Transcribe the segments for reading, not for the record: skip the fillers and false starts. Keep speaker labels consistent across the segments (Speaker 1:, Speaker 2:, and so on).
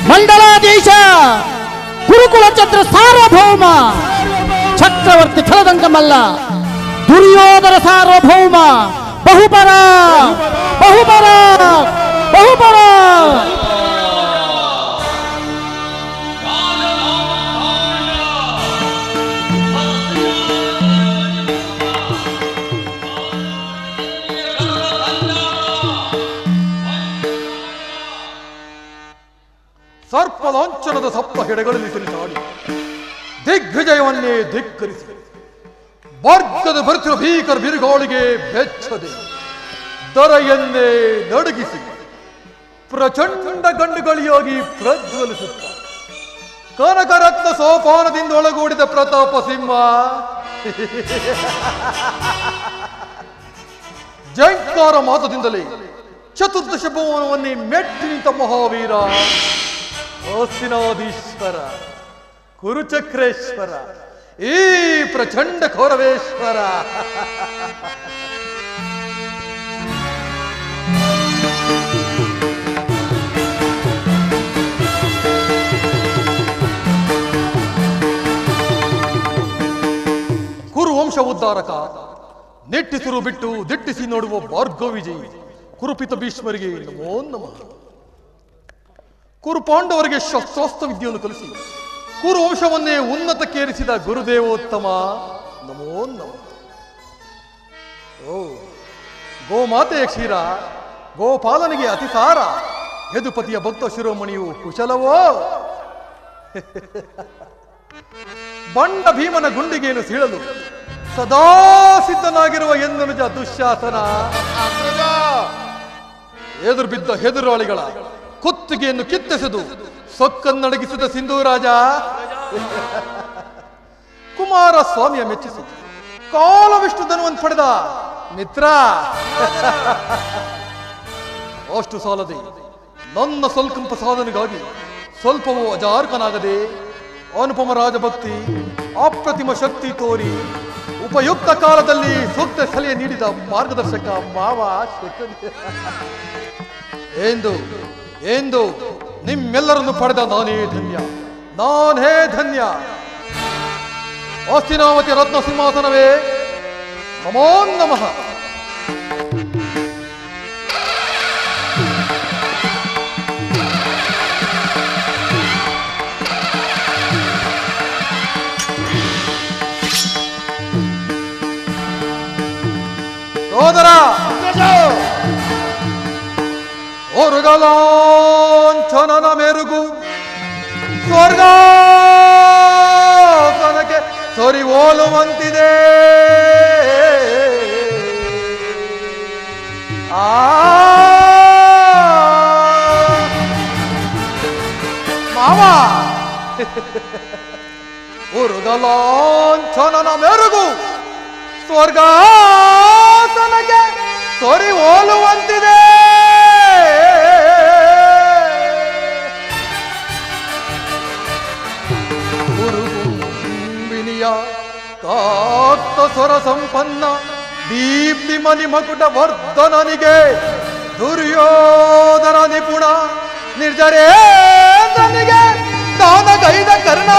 Speaker 1: ಮಂಡಲಾಧೀಶ ಗುರುಕುಲ ಛತ್ರ ಸಾರ್ವಭೌಮ ಚಕ್ರವರ್ತಿ ಖಲದಂಕಮಲ್ಲ ದುರ್ಯೋಧನ ಸಾರ್ವಭೌಮ ಬಹುಪರ ಬಹುಪರ ಬಹುಪರ.
Speaker 2: ಸರ್ಪಲಾಂಛನದ ಸಪ್ತ ಹೆಡೆಗಳಲ್ಲಿ ಸಿರಿಸಾಡಿ ದಿಗ್ವಿಜಯವನ್ನೇ ಧಿಕ್ಕರಿಸಿ ವರ್ಗದ ಬರುತ್ತಿರುವ ಭೀಕರ ಬಿರುಗಾಳಿಗೆ ಬೆಚ್ಚದೆ ದರೆಯನ್ನೇ ನಡುಗಿಸಿ ಪ್ರಚಂಡ ಗಂಡುಗಳಿಯಾಗಿ ಪ್ರಜ್ವಲಿಸುತ್ತ ಕನಕರತ್ನ ಸೋಪಾನದಿಂದ ಒಳಗೂಡಿದ ಪ್ರತಾಪ ಸಿಂಹ ಜಂಕಾರ ಮಾತದಿಂದಲೇ ಚತುರ್ದಶ ಭುವನವನ್ನೇ ಮೆಟ್ಟಿ ನಿಂತ ಮಹಾವೀರ ಹಸ್ತಿನಾಧೀಶ್ವರ ಕುರುಚಕ್ರೇಶ್ವರ ಈ ಪ್ರಚಂಡ ಕೌರವೇಶ್ವರ. ಕುರುವಂಶ ಉದ್ಧಾರಕ ನೆಟ್ಟಿಸಿರು ಬಿಟ್ಟು ದಿಟ್ಟಿಸಿ ನೋಡುವ ಭಾರ್ಗವ ವಿಜಯಿ ಕುರುಪಿತ ಭೀಷ್ಮರಿಗೆ ನಮೋ ನಮಃ. ಕುರು ಪಾಂಡವರಿಗೆ ಶಸ್ತ್ರಾಸ್ತ್ರ ವಿದ್ಯೆಯನ್ನು ಕಲಿಸಿ ಕುರುವಂಶವನ್ನೇ ಉನ್ನತಕ್ಕೇರಿಸಿದ ಗುರುದೇವೋತ್ತಮ ನಮೋ ನಮಃ. ಓ ಗೋಮಾತೆಯ ಕ್ಷೀರ ಗೋಪಾಲನಿಗೆ ಅತಿಸಾರ ಯದುಪತಿಯ ಭಕ್ತ ಶಿರೋಮಣಿಯು ಕುಶಲವೋ. ಬಂಡ ಭೀಮನ ಗುಂಡಿಗೆಯನ್ನು ಸೀಳಲು ಸದಾ ಸಿದ್ಧನಾಗಿರುವ ಎಂದನುಜ ದುಶ್ಯಾಸನ ಎದುರು ಬಿದ್ದ ಹೆದುರಾಳಿಗಳ ಕುತ್ತಿಗೆಯನ್ನು ಕಿತ್ತೆಸೆದು ಸೊಕ್ಕನ್ನಡಗಿಸಿದ ಸಿಂಧೂರಾಜ ಕುಮಾರಸ್ವಾಮಿಯ ಮೆಚ್ಚಿಸಿ ಕಾಲವಿಷ್ಟು ಧನವನ್ನು ಪಡೆದ ಮಿತ್ರ. ಅಷ್ಟು ಸಾಲದೆ ನನ್ನ ಸ್ವಲ್ಪ ಸಾಧನೆಗಾಗಿ ಸ್ವಲ್ಪವೂ ಅಜಾರ್ಕನಾಗದೆ ಅನುಪಮ ರಾಜಭಕ್ತಿ ಅಪ್ರತಿಮ ಶಕ್ತಿ ತೋರಿ ಉಪಯುಕ್ತ ಕಾಲದಲ್ಲಿ ಸೂಕ್ತ ಸಲಹೆ ನೀಡಿದ ಮಾರ್ಗದರ್ಶಕ ಮಾವ ಎಂದು ನಿಮ್ಮೆಲ್ಲರನ್ನು ಪಡೆದ ನಾನೇ ಧನ್ಯ, ನಾನೇ ಧನ್ಯ. ಹಸ್ತಿನಾವತಿ ರತ್ನ ಸಿಂಹಾಸನವೇ ನಮೋ ನಮಃ. ಸೋದರ ಓರುಗಲಾಂಛನನ ಮೆರುಗು ಸ್ವರ್ಗಾಸನಕ್ಕೆ ಸರಿ ಹೋಲುವಂತಿದೆ. ಮಾವ ಓರುಗಲಾಂಛನನ ಮೆರುಗು ಸ್ವರ್ಗಾಸನಕ್ಕೆ ಸರಿ ಹೋಲುವಂತಿದೆ. ಗುರುಗುಂಬಿನಿಯ ಕಾಕ್ತ ಸ್ವರ ಸಂಪನ್ನ ದೀಪ್ತಿ ಮನಿ ಮಕುಟ ವರ್ಧನನಿಗೆ ದುರ್ಯೋಧನ ನಿಪುಣ ನಿರ್ಜರೇಂದ್ರನಿಗೆ ದಾನಗೈದ ಕರ್ಣ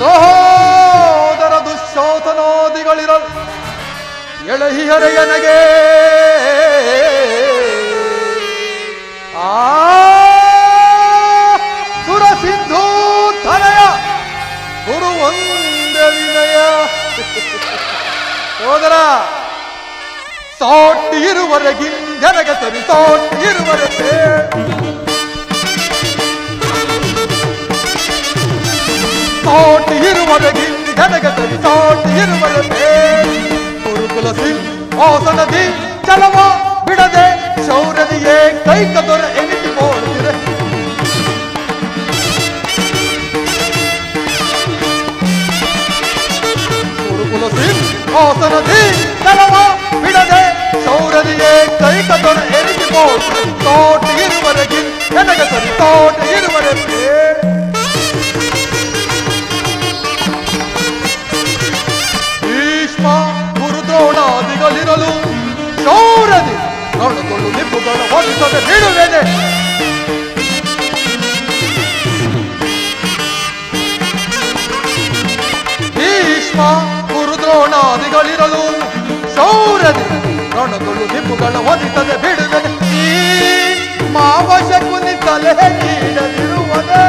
Speaker 2: ಸಹೋದರ ದುಶ್ಶಾಸನಾದಿಗಳಿರಲು ಎಳಹಿಹರೆಯನಗೆ ಸುರ ಸಿಂಧೂ ತನಯ ಗುರು ಒಂದೇ ವಿನಯ. ಸೋದರ ಸಾಟಿ ಇರುವರೆಗಿಂದೆನಗೆ ಸರಿ ಸಾಟಿ ಇರುವರೆಗೆ ಸಾಟಿ ಇರುವರೆಗಿಂದೆನಗೆ ಸರಿ ಸಾಟಿ ಇರುವರೆಗೆ ಗುರುಕುಲ ಸಿಂಹಾಸನದಿ ಚಲವ ಬಿಡದೆ ಶೌರ್ಯದಿಯೇ ಕೈಕ ದೊರ ಎನಿಸಿ ಬೋಳುತ್ತಿರೆ. ಗುರುಕುಲ ಸಿಂಹಾಸನದಿ ಚಲವ ಬಿಡದೆ ಶೌರ್ಯದಿಯೇ ಕೈಕ ದೊರ ಎನಿಸಿ ಬೋಳುತ್ತಿರೆ. ತೋಟಿ ಇರುವರೆಗಿ ನನಗೆ ಸರಿ ತೋಟಿ ಇರುವರೆಗೆ ಭೀಷ್ಮ ಗುರುದ್ರೋಣಾದಿಗಳಿರಲು ಶೌರ್ಯದಿ ರಣದೊಳು ನಿಂಬುಗಳ ಹೊಡಿಸದೆ ಬಿಡುವೆನೆ. ಭೀಷ್ಮ ಗುರುದ್ರೋಣಾದಿಗಳಿರಲು ಶೌರ್ಯದಿ ರಣದೊಳು ನಿಂಬುಗಳ ಹೊದಿಸದೆ ಬಿಡುವೆನೆ. ಈ ಮಾವಶ ಕುನಿತಲೆ ನೀಡದಿರುವನೆ,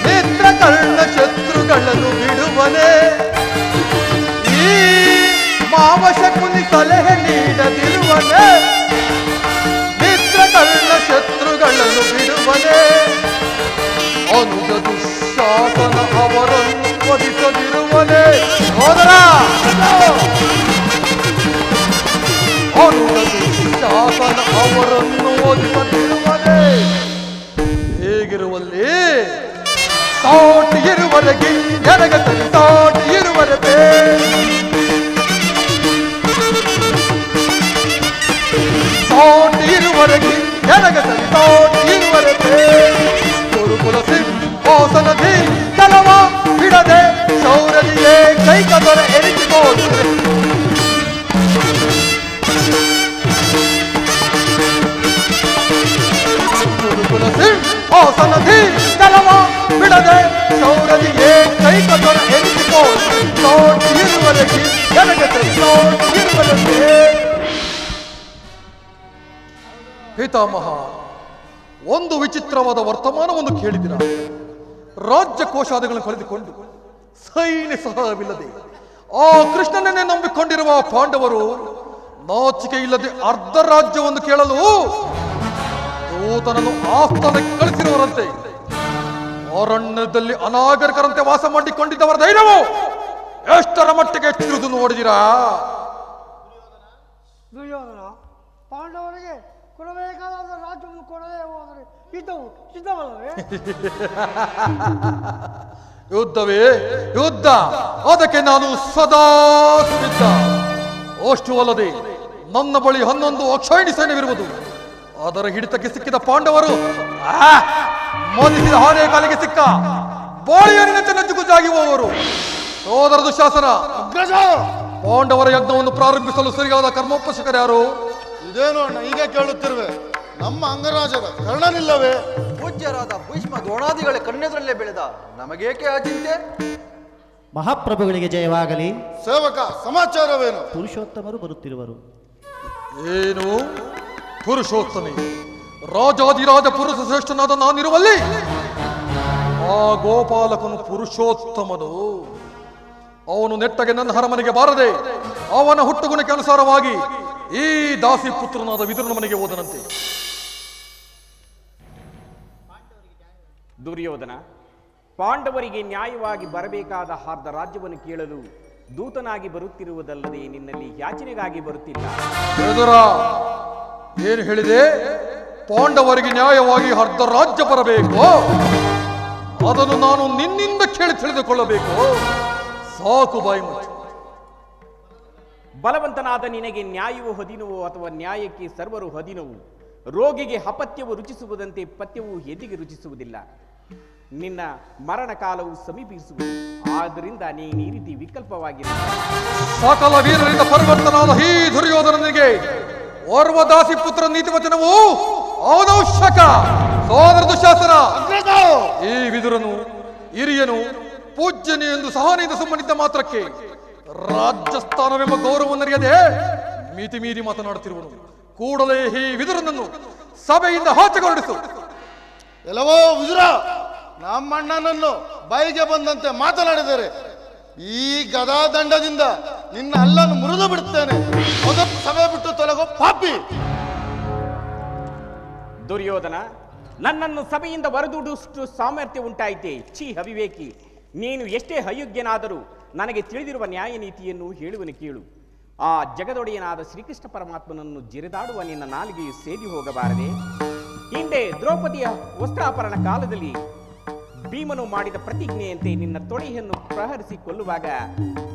Speaker 2: ನೇತ್ರ ಕರ್ಣ ಶತ್ರುಗಳನ್ನು ಬಿಡುವನೆ. ಈ ಮಾವಶ ಕುನಿ ಸಲಹೆ ನೀಡದಿರುವನೆ, ಮಿತ್ರ ಕರ್ಣ ಶತ್ರುಗಳನ್ನು ಬಿಡುವನೆ. ಅನುಜ ದುಶ್ಯಾಸನ ಅವರನ್ನು ವಧಿಸದಿರುವನೆ. ಸೋದರ, ಅನುಜ ದುಶ್ಯಾಸನ ಅವರನ್ನು ವಧಿಸದಿರುವನೆ. ಹೇಗಿರುವಲ್ಲಿ ತಾಟ್ ಇರುವರೆಗೆ ಎಡಗತಲಿ ತಾಟ್ ಇರುವರೆಗೆ ತಾಟ್ ಇರುವರೆಗೆ ಎಡಗತಲಿ ತಾಟ್ ಇರುವರೆಗೆ ಗುರುಕುಲ ಸಿಂಹಾಸನದಿ ಕೆಲವ ಬಿಡದೆ ಶೌರ್ಯದಿಯೇ ಕೈಕದರ ಎರಿಸಿಕೊಳ್ಳುತ್ತದೆ. ಗುರುಕುಲ ಸಿಂಹಾಸನದಿ ಕೆಲವ ಬಿಡದೆ ಶೌರ್ಯದಿಯೇ ಕೈಕದರ ಎರಿಸಿಕೊಳ್ಳುತ್ತದೆ. ತಾಟ್ ಇರುವರೆಗೆ ಎಡಗತಲಿ ತಾಟ್ ಇರುವರೆಗೆ. ಪಿತಾಮಹ, ಒಂದು ವಿಚಿತ್ರವಾದ ವರ್ತಮಾನವನ್ನು ಕೇಳಿದಿರ. ರಾಜ್ಯ ಕೋಶಾದಿಗಳನ್ನು ಕಳೆದುಕೊಂಡು ಸೈನ್ಯ ಸಹವಿಲ್ಲದೆ ಆ ಕೃಷ್ಣನನ್ನೇ ನಂಬಿಕೊಂಡಿರುವ ಪಾಂಡವರು ನಾಚಿಕೆ ಇಲ್ಲದೆ ಅರ್ಧ ರಾಜ್ಯವನ್ನು ಕೇಳಲು ದೂತನನ್ನು ಆಸ್ಥಾನಕ್ಕೆ ಕಳಿಸಿರುವರಂತೆ. ಅರಣ್ಯದಲ್ಲಿ ಅನಾಗರಿಕರಂತೆ ವಾಸ ಮಾಡಿಕೊಂಡಿದ್ದವರ ಧೈರ್ಯವು ಎಷ್ಟರ ಮಟ್ಟಿಗೆ ಹೆಚ್ಚಿರುವುದು ನೋಡಿದಿರಾ?
Speaker 3: ದುರ್ಯೋಧನ ಪಾಂಡವರಿಗೆ ಕೊಡಬೇಕಾದ ರಾಜ್ಯವನ್ನು ಕೊಡದೆ ಹೋದರೆ ಯುದ್ಧವು ಸಿದ್ಧವಲ್ಲವೇ?
Speaker 2: ಯುದ್ಧವೇ ಯುದ್ಧ, ಅದಕ್ಕೆ ನಾನು ಸದಾ ಸಿದ್ಧ. ಅಷ್ಟು ಅಲ್ಲದೆ ನನ್ನ ಬಳಿ 11 ಅಕ್ಷೋಹಿಣಿ ಸೈನ್ಯವಿರುವುದು. ಅದರ ಹಿಡಿತಕ್ಕೆ ಸಿಕ್ಕಿದ ಪಾಂಡವರು ಮೋದಿಸಿದ ಹಾರೆ ಕಾಲಿಗೆ ಸಿಕ್ಕ ಬೋಳಿಯರಿನಂತೆ ನಜ್ಜುಗುಜ್ಜಾಗಿ ಹೋಗುವರು. ಸೋದರ ದುಶ್ಯಾಸನ, ಪಾಂಡವರ ಯಜ್ಞವನ್ನು ಪ್ರಾರಂಭಿಸಲು ಸರಿಯಾದ ಕರ್ಮೋಪಶಕರು ಯಾರು?
Speaker 4: ಇದೇನು ಅಣ್ಣ ಈಗ ಕೇಳುತ್ತಿರುವೆ? ನಮ್ಮ ಅಂಗರಾಜರ ಕರ್ಣನಿಲ್ಲವೇ?
Speaker 5: ಪೂಜ್ಯರಾದ ಭೀಷ್ಮ ದ್ರೋಣಾದಿಗಳ ಕಣ್ಣೆದುರಲ್ಲೇ ಬೆಳೆದ ನಮಗೇಕೆ ಆ ಚಿಂತೆ?
Speaker 1: ಮಹಾಪ್ರಭುಗಳಿಗೆ ಜಯವಾಗಲಿ.
Speaker 4: ಸೇವಕ, ಸಮಾಚಾರವೇನು?
Speaker 1: ಪುರುಷೋತ್ತಮರು ಬರುತ್ತಿರುವರು.
Speaker 2: ಏನು ಪುರುಷೋತ್ತಮಿ? ರಾಜಾದಿರಾಜ ಪುರುಷ ಶ್ರೇಷ್ಠನಾದ ನಾನಿರುವಲ್ಲಿ ಆ ಗೋಪಾಲಕನು ಪುರುಷೋತ್ತಮನು. ಅವನು ನೆಟ್ಟಗೆ ನನ್ನ ಹರಮನೆಗೆ ಬಾರದೆ ಅವನ ಹುಟ್ಟುಗುಣಕ್ಕೆ ಅನುಸಾರವಾಗಿ ಈ ದಾಸಿ ಪುತ್ರನಾದ ವಿದುರನ ಮನೆಗೆ ಹೋದನಂತೆ.
Speaker 6: ದುರ್ಯೋಧನ, ಪಾಂಡವರಿಗೆ ನ್ಯಾಯವಾಗಿ ಬರಬೇಕಾದ ಅರ್ಧ ರಾಜ್ಯವನ್ನು ಕೇಳಲು ದೂತನಾಗಿ ಬರುತ್ತಿರುವುದಲ್ಲದೆ ನಿನ್ನಲ್ಲಿ ಯಾಚನೆಗಾಗಿ ಬರುತ್ತಿಲ್ಲ.
Speaker 2: ವಿದುರ, ಏನು ಹೇಳಿದೆ? ಪಾಂಡವರಿಗೆ ನ್ಯಾಯವಾಗಿ ಅರ್ಧ ರಾಜ್ಯ ಬರಬೇಕು, ಅದನ್ನು ನಾನು ನಿನ್ನಿಂದ ಕೇಳಿ ತಿಳಿದುಕೊಳ್ಳಬೇಕು. ಸಾಕು ಬಾಯಿ ಮುಚ್ಚು.
Speaker 6: ಬಲವಂತನಾದ ನಿನಗೆ ನ್ಯಾಯವು ಹದಿನವು ಅಥವಾ ನ್ಯಾಯಕ್ಕೆ ಸರ್ವರು ಹದಿನವು. ರೋಗಿಗೆ ಅಪತ್ಯವು ರುಚಿಸುವುದಂತೆ ಪಥ್ಯವು ಎದಿಗೆ ರುಚಿಸುವುದಿಲ್ಲ. ನಿನ್ನ ಮರಣ ಕಾಲವು ಸಮೀಪಿಸುವುದು. ಆದ್ದರಿಂದ ನೀನು ಈ ರೀತಿ ವಿಕಲ್ಪವಾಗಿಲ್ಲ.
Speaker 2: ಸಕಲ ವೀರರಿಂದ ಪರಿವರ್ತನಾದ ಈ ದುರ್ಯೋಧನನಿಗೆ ಓರ್ವ ದಾಸಿ ಪುತ್ರ ನೀತಿವಚನವು ಅವನವಶ್ಯಕ. ಸೋದರ ದುಶ್ಯಾಸನ, ಈ ವಿದುರನು ಹಿರಿಯನು ಪೂಜ್ಯನು ಎಂದು ಸಹನೆಯಿಂದ ಸುಮ್ಮನಿದ್ದ ಮಾತ್ರಕ್ಕೆ ರಾಜ್ಯಸ್ಥಾನವೆಂಬ ಗೌರವವನ್ನರಿಯದೆ ಮಿತಿ ಮೀರಿ ಮಾತನಾಡುತ್ತಿರುವನು. ಕೂಡಲೇ ಈ ವಿದುರನನ್ನು ಸಭೆಯಿಂದ ಆಚೆಗೊರಡಿಸು.
Speaker 4: ಎಲ್ಲವೋ ವಿದುರ, ನಮ್ಮಣ್ಣನನ್ನು ಬಾಯಿಗೆ ಬಂದಂತೆ ಮಾತನಾಡಿದರೆ ಈ ಗದಾದಂಡದಿಂದ ನಿನ್ನ ಅಲ್ಲನ್ನು ಮುರಿದು ಬಿಡುತ್ತೇನೆ. ಮೊದಲು ಸಭೆ ಬಿಟ್ಟು ತೊಲಗೋ ಪಾಪಿ.
Speaker 6: ದುರ್ಯೋಧನ, ನನ್ನನ್ನು ಸಭೆಯಿಂದ ಹೊರದೂಡುವಷ್ಟು ಸಾಮರ್ಥ್ಯ ಉಂಟಾಯಿತೆ. ಛೀ ಅವಿವೇಕಿ, ನೀನು ಎಷ್ಟೇ ಅಯೋಗ್ಯನಾದರೂ ನನಗೆ ತಿಳಿದಿರುವ ನ್ಯಾಯ ನೀತಿಯನ್ನು ಹೇಳುವನು ಕೇಳು. ಆ ಜಗದೊಡೆಯನಾದ ಶ್ರೀಕೃಷ್ಣ ಪರಮಾತ್ಮನನ್ನು ಜಿರಿದಾಡುವ ನಿನ್ನ ನಾಲಿಗೆಯು ಸೇದಿ ಹೋಗಬಾರದೆ? ಹಿಂದೆ ದ್ರೌಪದಿಯ ವಸ್ತ್ರಾಪರಣ ಕಾಲದಲ್ಲಿ ಭೀಮನು ಮಾಡಿದ ಪ್ರತಿಜ್ಞೆಯಂತೆ ನಿನ್ನ ತೊಡೆಯನ್ನು ಪ್ರಹರಿಸಿ ಕೊಲ್ಲುವಾಗ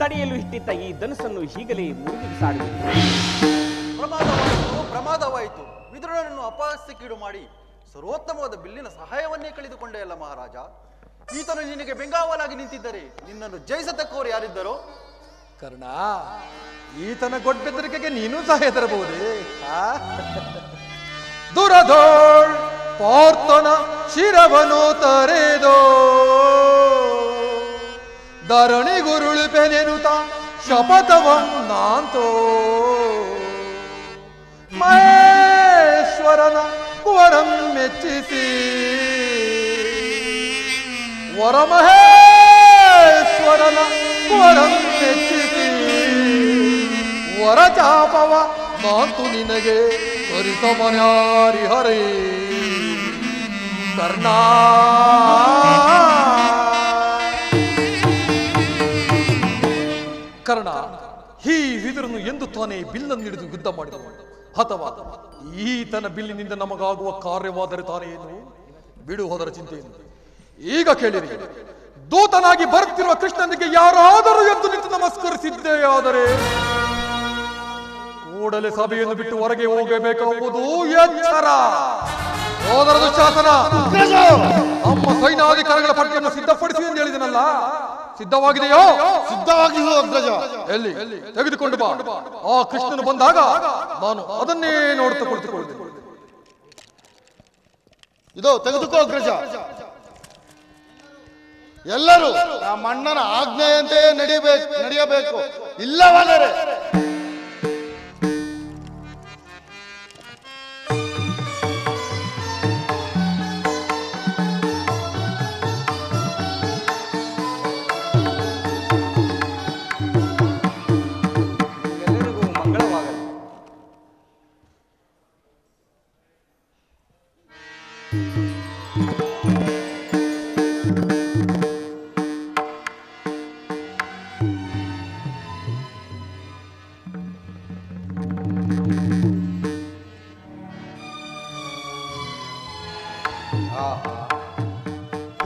Speaker 6: ತಡೆಯಲು ಇಟ್ಟಿದ್ದ ಈ ಧನುಸ್ಸನ್ನು ಈಗಲೇ ಮುರಿದು ಬಿಸಾಡುವುದು.
Speaker 5: ಪ್ರಮಾದವಾಯಿತು. ವಿದುರನನ್ನು ಅಪಹಾಸ್ಯಕ್ಕೀಡು ಮಾಡಿ ಸರ್ವೋತ್ತಮವಾದ ಬಿಲ್ಲಿನ ಸಹಾಯವನ್ನೇ ಕಳೆದುಕೊಂಡೆ ಅಲ್ಲ ಮಹಾರಾಜ. ಈತನು ನಿನಗೆ ಬೆಂಗಾವಲಾಗಿ ನಿಂತಿದ್ದರೆ ನಿನ್ನನ್ನು ಜಯಿಸತಕ್ಕವರು ಯಾರಿದ್ದರೋ?
Speaker 2: ಕರ್ಣ, ಈತನ ಗೊಡ್ಬೆದರಿಕೆಗೆ ನೀನು ಸಹ ಹೆದರಬಹುದೇ? ದುರಧೋಳ್ ಪಾರ್ಥನ ಶಿರವನು ತರೆದೋ ಧರಣಿ ಗುರುಳು ಪೆನೆನುತ ಶಪಥವಂ ನಾಂತೋ ಮಹೇಶ್ವರನ ಕುವರಂ ಮೆಚ್ಚಿಸಿ ವರಮಹೇಶ್ವರನ ಕುವರಂ ಮೆಚ್ಚಿಸಿ ವರಚಾಪವ ನಾಂತು ನಿನಗೆ ಸರಿಸಮನ್ಯಾರಿ ಹರೇ ಕರ್ಣ. ಕರ್ಣ, ಈ ವಿದುರನು ಎಂದು ತಾನೇ ಬಿಲ್ಲನ್ನು ಹಿಡಿದು ಯುದ್ಧ ಮಾಡಿದನು, ಅಥವಾ ಈತನ ಬಿಲ್ಲಿನಿಂದ ನಮಗಾಗುವ ಕಾರ್ಯವಾದರೆ ತಾನೇ ಏನು? ಬಿಡು ಹೋದರ ಚಿಂತೆಯನ್ನು. ಈಗ ಕೇಳಿರಿ, ದೂತನಾಗಿ ಬರುತ್ತಿರುವ ಕೃಷ್ಣನಿಗೆ ಯಾರಾದರೂ ಎದ್ದು ನಿಂತು ನಮಸ್ಕರಿಸಿದ್ದೇ ಆದರೆ ಕೂಡಲೇ ಸಭೆಯನ್ನು ಬಿಟ್ಟು ಹೊರಗೆ ಹೋಗಬೇಕಾಗುವುದು ಎಚ್ಚರ. ಸೋದರ ದುಶ್ಯಾಸನ, ನಮ್ಮ ಸೈನ್ಯಾಧಿಕಾರಿಗಳ ಪಟ್ಟಿಯನ್ನು ಸಿದ್ಧಪಡಿಸಿ ಎಂದು ಹೇಳಿದನಲ್ಲ, ಸಿದ್ಧವಾಗಿದೆಯೋ?
Speaker 4: ಸಿದ್ಧವಾಗಿಯೂ ಅಗ್ರಜ.
Speaker 2: ಎಲ್ಲಿ? ತೆಗೆದುಕೊಂಡು ಬಾ. ಆ ಕೃಷ್ಣನು ಬಂದಾಗ ನಾನು ಅದನ್ನೇ ನೋಡುತ್ತಾ ಕುಳಿತುಕೊಳ್ಳುತ್ತೇನೆ.
Speaker 4: ಇದೋ ತೆಗೆದುಕೋ ಅಗ್ರಜ. ಎಲ್ಲರೂ ನಮ್ಮ ಅಣ್ಣನ ಆಜ್ಞೆಯಂತೆ ನಡೆಯಬೇಕು, ಇಲ್ಲವಾದರೆ
Speaker 6: ಎಲ್ಲರಿಗೂ ಮಂಗಳವಾಗಲಿ.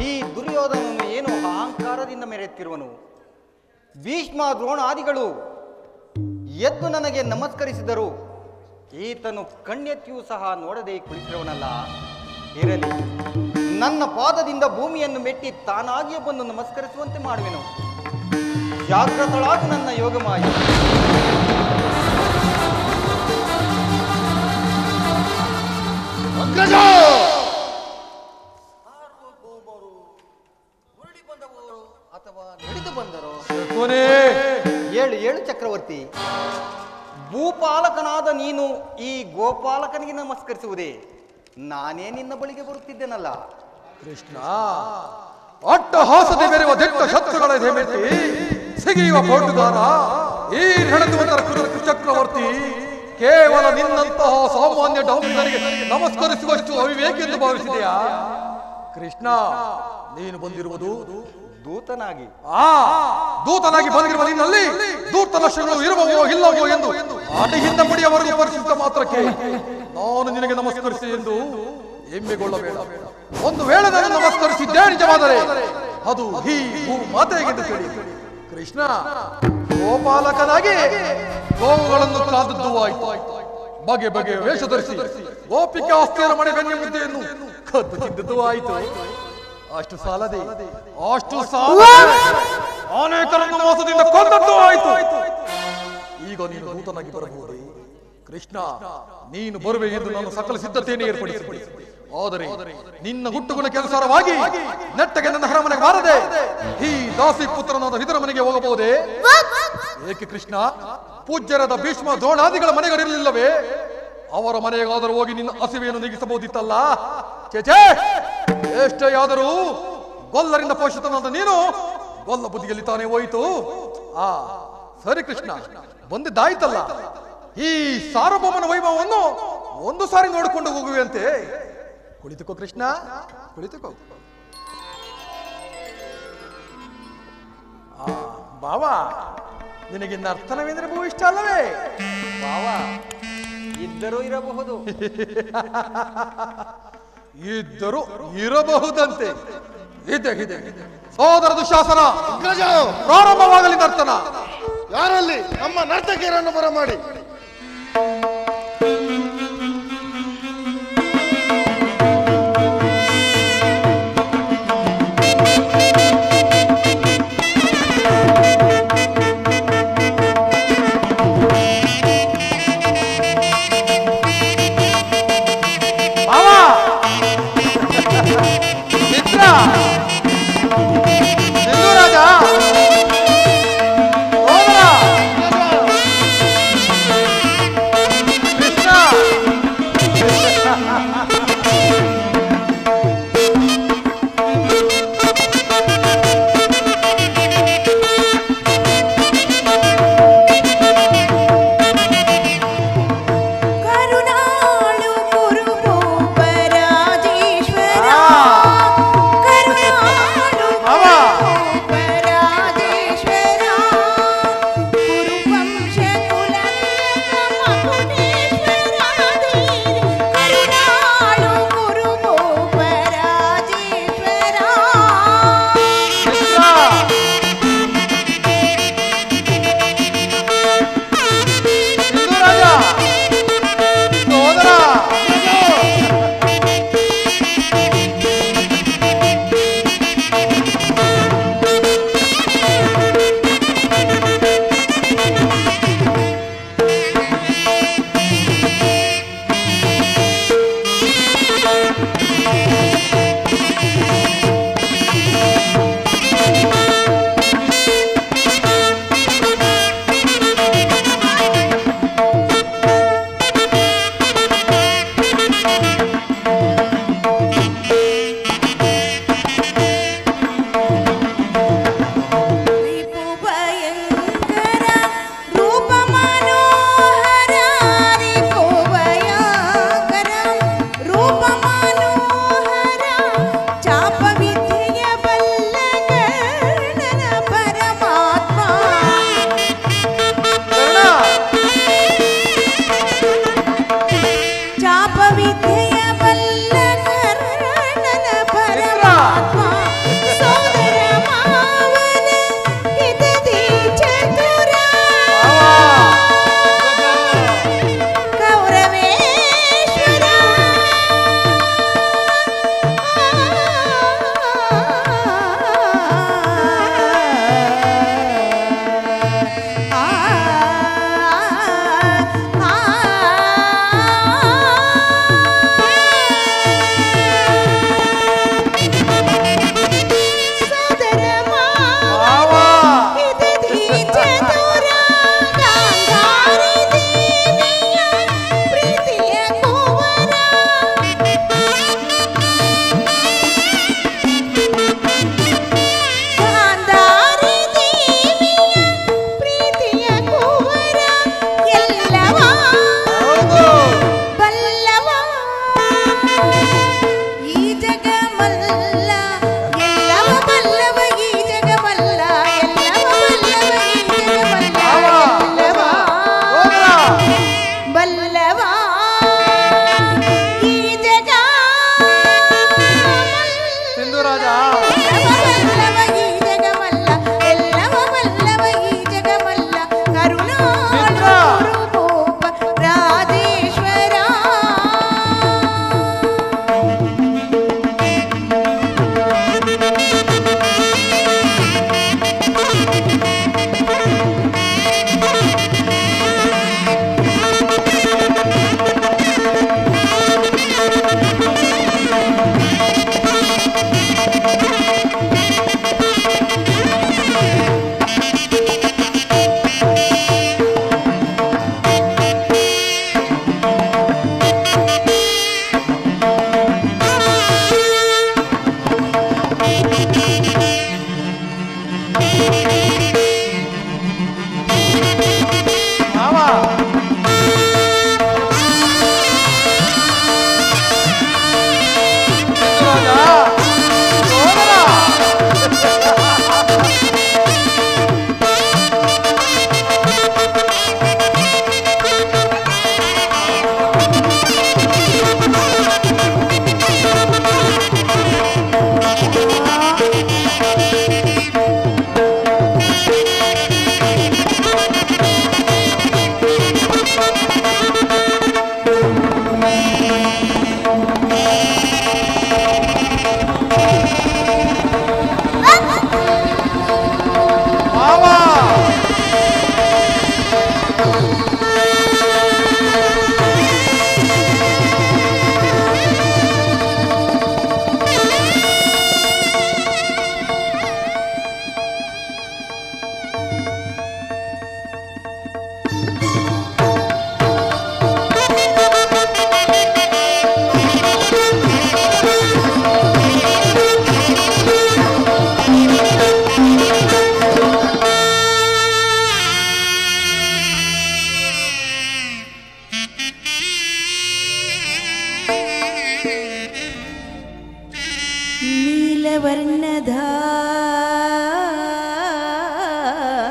Speaker 5: ಈ ದುರ್ಯೋಧನನು ಏನು ಅಹಂಕಾರದಿಂದ ಮೆರೆಯುತ್ತಿರುವನು? ಭೀಷ್ಮ ದ್ರೋಣಾದಿಗಳು ಎದ್ದು ನನಗೆ ನಮಸ್ಕರಿಸಿದರು, ಈತನು ಕಣ್ಣೆತ್ತಿಯೂ ಸಹ ನೋಡದೆ ಕುಳಿತಿರುವನಲ್ಲ. ಇರಲಿ, ನನ್ನ ಪಾದದಿಂದ ಭೂಮಿಯನ್ನು ಮೆಟ್ಟಿ ತಾನಾಗಿಯೇ ಬಂದು ನಮಸ್ಕರಿಸುವಂತೆ ಮಾಡುವೆನು. ಜಾಗೃತಳಾಗಿ ನನ್ನ ಯೋಗಮಾಯಿ.
Speaker 4: ಅಗ್ರಜ
Speaker 5: ಅಥವಾ ನಡೆದು ಬಂದರೋ?
Speaker 2: ಏಳು
Speaker 5: ಏಳು ಚಕ್ರವರ್ತಿ, ಭೂಪಾಲಕನಾದ ನೀನು ಈ ಗೋಪಾಲಕನಿಗೆ ನಮಸ್ಕರಿಸುವುದೇ? ನಾನೇ ನಿನ್ನ ಬಳಿಗೆ ಬರುತ್ತಿದ್ದೇನಲ್ಲ.
Speaker 2: ಕೃಷ್ಣ, ಅಟ್ಟಹಾಸದ ಬೆರೆಯುವ ದಿಟ್ಟ ಶತ್ರುಗಳ ಮೆಟ್ಟಿ ಸಿಗಿಯುವ ಪೋಟುಗಾರ ಈ ಹೆಣದುವಂತರ ಚಕ್ರವರ್ತಿ ಕೇವಲ ನಿನ್ನಂತಹ ಸಾಮಾನ್ಯ ಡೌನಿಗರಿಗೆ ನಮಸ್ಕರಿಸುವಷ್ಟು ಅವಿವೇಕ ಎಂದು ಭಾವಿಸಿದೆಯಾ? ಕೃಷ್ಣ, ನೀನು ಬಂದಿರುವುದು
Speaker 5: ದೂತನಾಗಿ.
Speaker 2: ದೂತನಾಗಿ ಬಂದಿರುವ ನಿನ್ನಲ್ಲಿ ದೂತ ಲಕ್ಷಣಗಳು ಇರುವವೋ ಇಲ್ಲವೋ ಎಂದು ಅಡಿಯಿಂದ ಪಡಿಯವರೆಗೂ ಪರಿಶೀಲಿಸಿದ ಮಾತ್ರಕ್ಕೆ ನಾನು ನಿನಗೆ ನಮಸ್ಕರಿಸಿ ಎಂದು ಹೆಮ್ಮೆಗೊಳ್ಳಬೇಡ. ಒಂದು ವೇಳೆ ನಾನು ನಮಸ್ಕರಿಸಿದ್ದೇ ನಿಜವಾದರೆ ಅದು ಈ ಮಾತೆಗೆಂದು ತಿಳಿ. ಕೃಷ್ಣ, ಗೋಪಾಲಕನಾಗಿ ಗೋವುಗಳನ್ನು ಕಾದದ್ದು ಆಯಿತು, ಬಗೆ ಬಗೆಯ ವೇಷ ಧರಿಸಿ ಗೋಪಿಕಾಸ್ತಿಯರ ಮನೆ ಬೆನ್ನೆ ಮುದ್ದೆಯನ್ನು ಕದ್ದು ತಿದ್ದದ್ದು ಆಯಿತು. ಅಷ್ಟು ಸಾಲದೆ ಅನೇಕರನ್ನು ಮೋಸದಿಂದ ಕೊಂದದ್ದು ಆಯಿತು. ಈಗ ನೀನು ದೂತನಾಗಿ ಬರಬಹುದೇ? ಕೃಷ್ಣ, ನೀನು ಬರುವೆ ಎಂದು ನಾನು ಸಕಲ ಸಿದ್ಧತೆಯನ್ನು ಏರ್ಪಡಿಸಿದೆ. ಆದರೆ ನಿನ್ನ ಹುಟ್ಟುಗುಣ ಕೆಲಸವಾಗಿ ನೆಟ್ಟಗೆ ನನ್ನ ಹರಮನೆಗೆ ಬಾರದೆ ಈ ದಾಸಿ ಪುತ್ರನಾದ ವಿದುರ ಮನೆಗೆ ಹೋಗಬಹುದೇ? ಏಕೆ ಕೃಷ್ಣ? ಪೂಜ್ಯರಾದ ಭೀಷ್ಮ ದ್ರೋಣಾದಿಗಳ ಮನೆಗಳಿರಲಿಲ್ಲವೇ? ಅವರ ಮನೆಗಾದರೂ ಹೋಗಿ ನಿನ್ನ ಹಸಿವೆಯನ್ನು ನೀಗಿಸಬಹುದಿತ್ತಲ್ಲ. ಚೇಚೆ, ಎಷ್ಟೇ ಆದರೂ ಗೊಲ್ಲರಿಂದ ಪೋಷಿತನಾದ ನೀನು ಗೊಲ್ಲ ಬುದ್ಧಿಯಲ್ಲಿ ತಾನೇ ಹೋಯಿತು. ಸರಿ ಕೃಷ್ಣ, ಬಂದಿದ್ದಾಯ್ತಲ್ಲ. ಈ ಸಾರ್ವಭೌಮನ ವೈಭವವನ್ನು ಒಂದು ಸಾರಿ ನೋಡಿಕೊಂಡು ಹೋಗುವಂತೆ. ಕುಳಿತುಕೋ ಕೃಷ್ಣ, ಕುಳಿತುಕೋ. ಬಾವಾ, ನಿನಗೆ ನರ್ತನವೆಂದರೆ ಬಹು ಇಷ್ಟ ಅಲ್ಲವೇ?
Speaker 5: ಭಾವ ಇದ್ದರೂ ಇರಬಹುದು.
Speaker 2: ಇದ್ದರೂ ಇರಬಹುದಂತೆ. ಇದೆ ಇದೆ. ಸೋದರ ದುಶ್ಯಾಸನ,
Speaker 4: ಅಗ್ರಜ,
Speaker 2: ಪ್ರಾರಂಭವಾಗಲಿ ನರ್ತನ.
Speaker 4: ಯಾರಲ್ಲಿ ನಮ್ಮ ನರ್ತಕಿಯರನ್ನು ಬರಮಾಡಿ.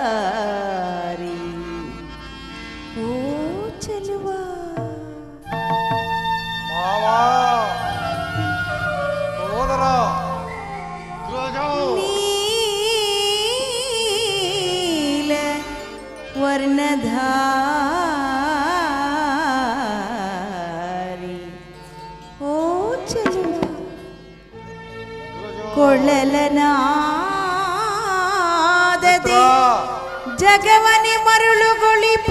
Speaker 7: ನೀಲವರ್ಣಧಾರಿ ಓ ಚಲುವ
Speaker 4: ಮಾವಾ ಸೋದರ
Speaker 7: ನೀಲ ವರ್ಣಧಾರಿ ಓ ಚಲುವ ಕೊಳ್ಳಲನಾದದೆ ಜಗವನೆ ಮರುಳುಗೊಳಿಪ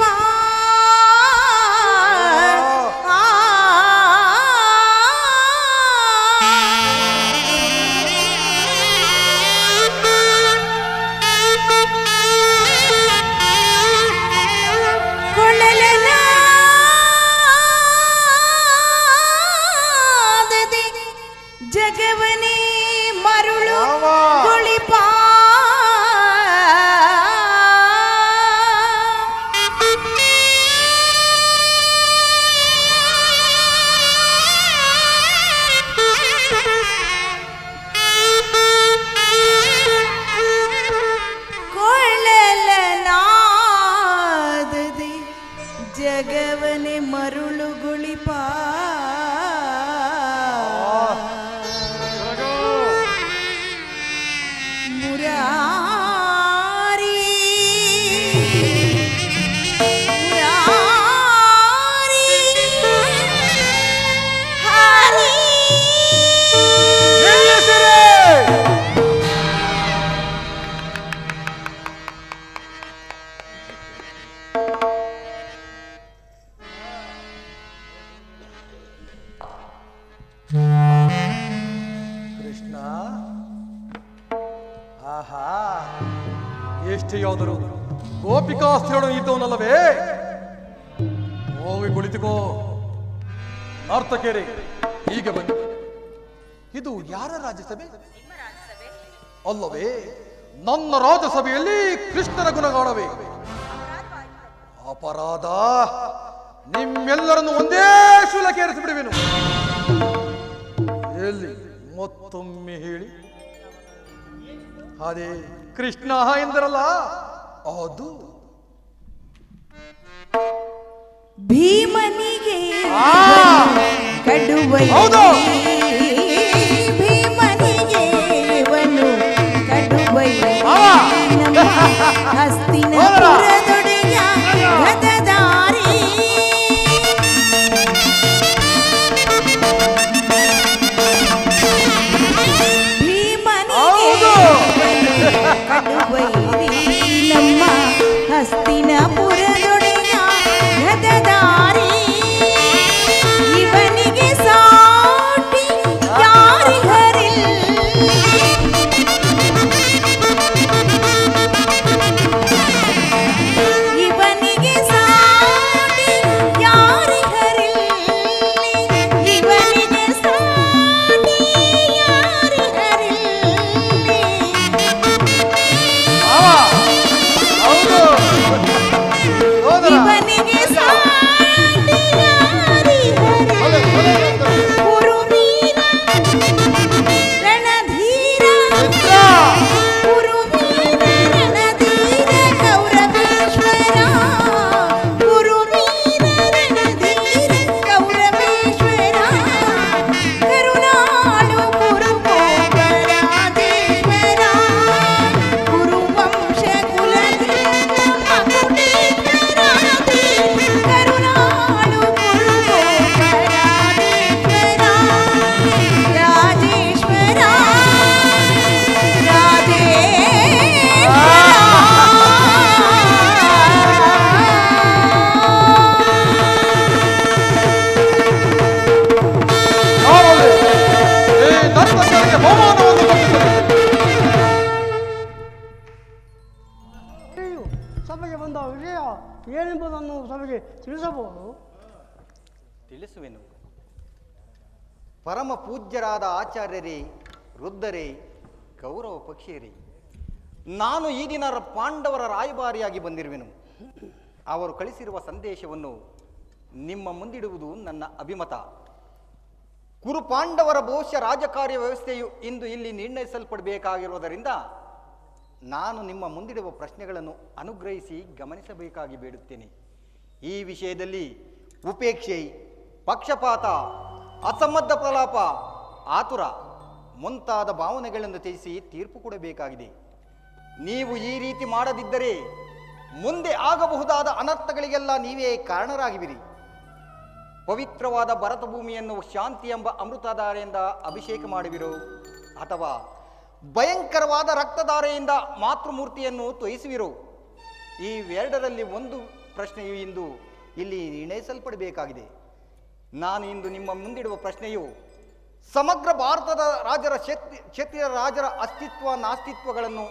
Speaker 7: ಕೊಳ್ಳಲನಾದದೆ ಜಗವನೆ ಮರುಳು ಗೊಳಿಪ ಕೊಳ್ಳಲನಾದದೆ ಜಗವನೆ ಮರುಳು ಗುಳಿಪ ಮುರಾರಿ ಮುರಾರಿ ಹರಿ
Speaker 2: ಕೃಷ್ಣ ಆಹಾ ಎಷ್ಟೆಯಾದರೂ ಗೋಪಿಕಾಸ್ತ್ರೀಯನು ಇದ್ದವನಲ್ಲವೇ? ಹೋಗಿ ಕುಳಿತುಕೋ. ನರ್ತಕೇರಿ ಹೀಗೆ ಬನ್ನಿ. ಇದು ಯಾರ ರಾಜ್ಯಸಭೆ ಅಲ್ಲವೇ? ನನ್ನ ರಾಜ್ಯಸಭೆಯಲ್ಲಿ ಕೃಷ್ಣನ ಗುಣಗಾಣವೇ? ಅಪರಾಧ. ನಿಮ್ಮೆಲ್ಲರನ್ನು ಒಂದೇ ಶೂಲಕ್ಕೇರಿಸಿ ಬಿಡುವೆನು. ಎಲ್ಲಿ ಮತ್ತೊಮ್ಮೆ ಹೇಳಿ. ಅದೇ ಕೃಷ್ಣ ಎಂದರಲ್ಲ ಅದು.
Speaker 7: ಭೀಮನಿಗೆ ಕಡುವೈ ಭೀಮನಿಗೆ ಇವನು ಕಡುವೈ ನಮ್ಮ ಹಸ್ತಿನಪುರದೊಡೆಯ ಗದಧಾರಿ ಭೀಮನಿಗೆ ಕಡುವೈರಿ ನಮ್ಮ ಹಸ್ತಿನಪುರದೊಡೆಯ ಗದಧಾರಿ ಇವನಿಗೆ ಸಾಟಿ ಯಾರಿಗರಿಲ್ಲ ಇವನಿಗೆ ಸಾಟಿ ಯಾರಿಗರಿಲ್ಲ ಇವನಿಗೆ ಸಾಟಿ ಯಾರಿಗರಿಲ್ಲ ಇವನಿಗೆ ಸಾಟಿ ಯಾರಿಗರಿಲ್ಲ ಕುರುವೀರ ರಣಧೀರ ಕುರುವೀರ ರಣಧೀರ ಕೌರವೇಶ್ವರ ಕುರುವೀರ ರಣಧೀರ ಕೌರವೇಶ್ವರ ಕರುಣಾಳು ಕುರುಕೋಪರಾಧೇಶ್ವರ ಕುರುವಂಶ ಕುಲತಿಲಕ ಮಕುಟೇಶ್ವರ ಕರುಣಾಳು ಕುರುಕೋಪರಾಧೇಶ್ವರ ರಾಜೇಶ್ವರ
Speaker 2: ಈ ನರ್ತಕರಿಗೆ ಬಹುಮಾನವನ್ನು ಕೊಟ್ಟಿದ್ದಾರೆ.
Speaker 3: ನೀವು ಸಭೆಗೆ ಬಂದ ವಿಷಯ ಏನೆಂಬುದನ್ನು ಸಭೆಗೆ ತಿಳಿಸಬಹುದು.
Speaker 5: ತಿಳಿಸುವೆನು. ಪರಮ ಪೂಜ್ಯರಾದ ಆಚಾರ್ಯರೇ, ವೃದ್ಧರೇ, ಕೌರವ ಪಕ್ಷಿಯರೇ, ನಾನು ಈ ದಿನ ಪಾಂಡವರ ರಾಯಭಾರಿಯಾಗಿ ಬಂದಿರುವೆನು. ಅವರು ಕಳಿಸಿರುವ ಸಂದೇಶವನ್ನು ನಿಮ್ಮ ಮುಂದಿಡುವುದು ನನ್ನ ಅಭಿಮತ.
Speaker 8: ಕುರು ಪಾಂಡವರ ಭವಿಷ್ಯ ರಾಜಕಾರ್ಯ ವ್ಯವಸ್ಥೆಯು ಇಂದು ಇಲ್ಲಿ ನಿರ್ಣಯಿಸಲ್ಪಡಬೇಕಾಗಿರುವುದರಿಂದ ನಾನು ನಿಮ್ಮ ಮುಂದಿಡುವ ಪ್ರಶ್ನೆಗಳನ್ನು ಅನುಗ್ರಹಿಸಿ ಗಮನಿಸಬೇಕಾಗಿ ಬೇಡುತ್ತೇನೆ. ಈ ವಿಷಯದಲ್ಲಿ ಉಪೇಕ್ಷೆ, ಪಕ್ಷಪಾತ, ಅಸಮ್ಮತ ಪ್ರಲಾಪ, ಆತುರ ಮುಂತಾದ ಭಾವನೆಗಳನ್ನು ತ್ಯಜಿಸಿ ತೀರ್ಪು ಕೊಡಬೇಕಾಗಿದೆ. ನೀವು ಈ ರೀತಿ ಮಾಡದಿದ್ದರೆ ಮುಂದೆ ಆಗಬಹುದಾದ ಅನರ್ಥಗಳಿಗೆಲ್ಲ ನೀವೇ ಕಾರಣರಾಗಿವಿರಿ. ಪವಿತ್ರವಾದ ಭರತ ಭೂಮಿಯನ್ನು ಶಾಂತಿ ಎಂಬ ಅಮೃತಧಾರೆಯಿಂದ ಅಭಿಷೇಕ ಮಾಡುವಿರೋ ಅಥವಾ ಭಯಂಕರವಾದ ರಕ್ತಧಾರೆಯಿಂದ ಮಾತೃಮೂರ್ತಿಯನ್ನು ತೊಯಿಸುವಿರೋ? ಈ ಎರಡರಲ್ಲಿ ಒಂದು ಪ್ರಶ್ನೆಯು ಇಂದು ಇಲ್ಲಿ ನಿರ್ಣಯಿಸಲ್ಪಡಬೇಕಾಗಿದೆ. ನಾನು ಇಂದು ನಿಮ್ಮ ಮುಂದಿಡುವ ಪ್ರಶ್ನೆಯು ಸಮಗ್ರ ಭಾರತದ ರಾಜರ ಕ್ಷತ್ರಿಯ ರಾಜರ ಅಸ್ತಿತ್ವ ನಾಸ್ತಿತ್ವಗಳನ್ನು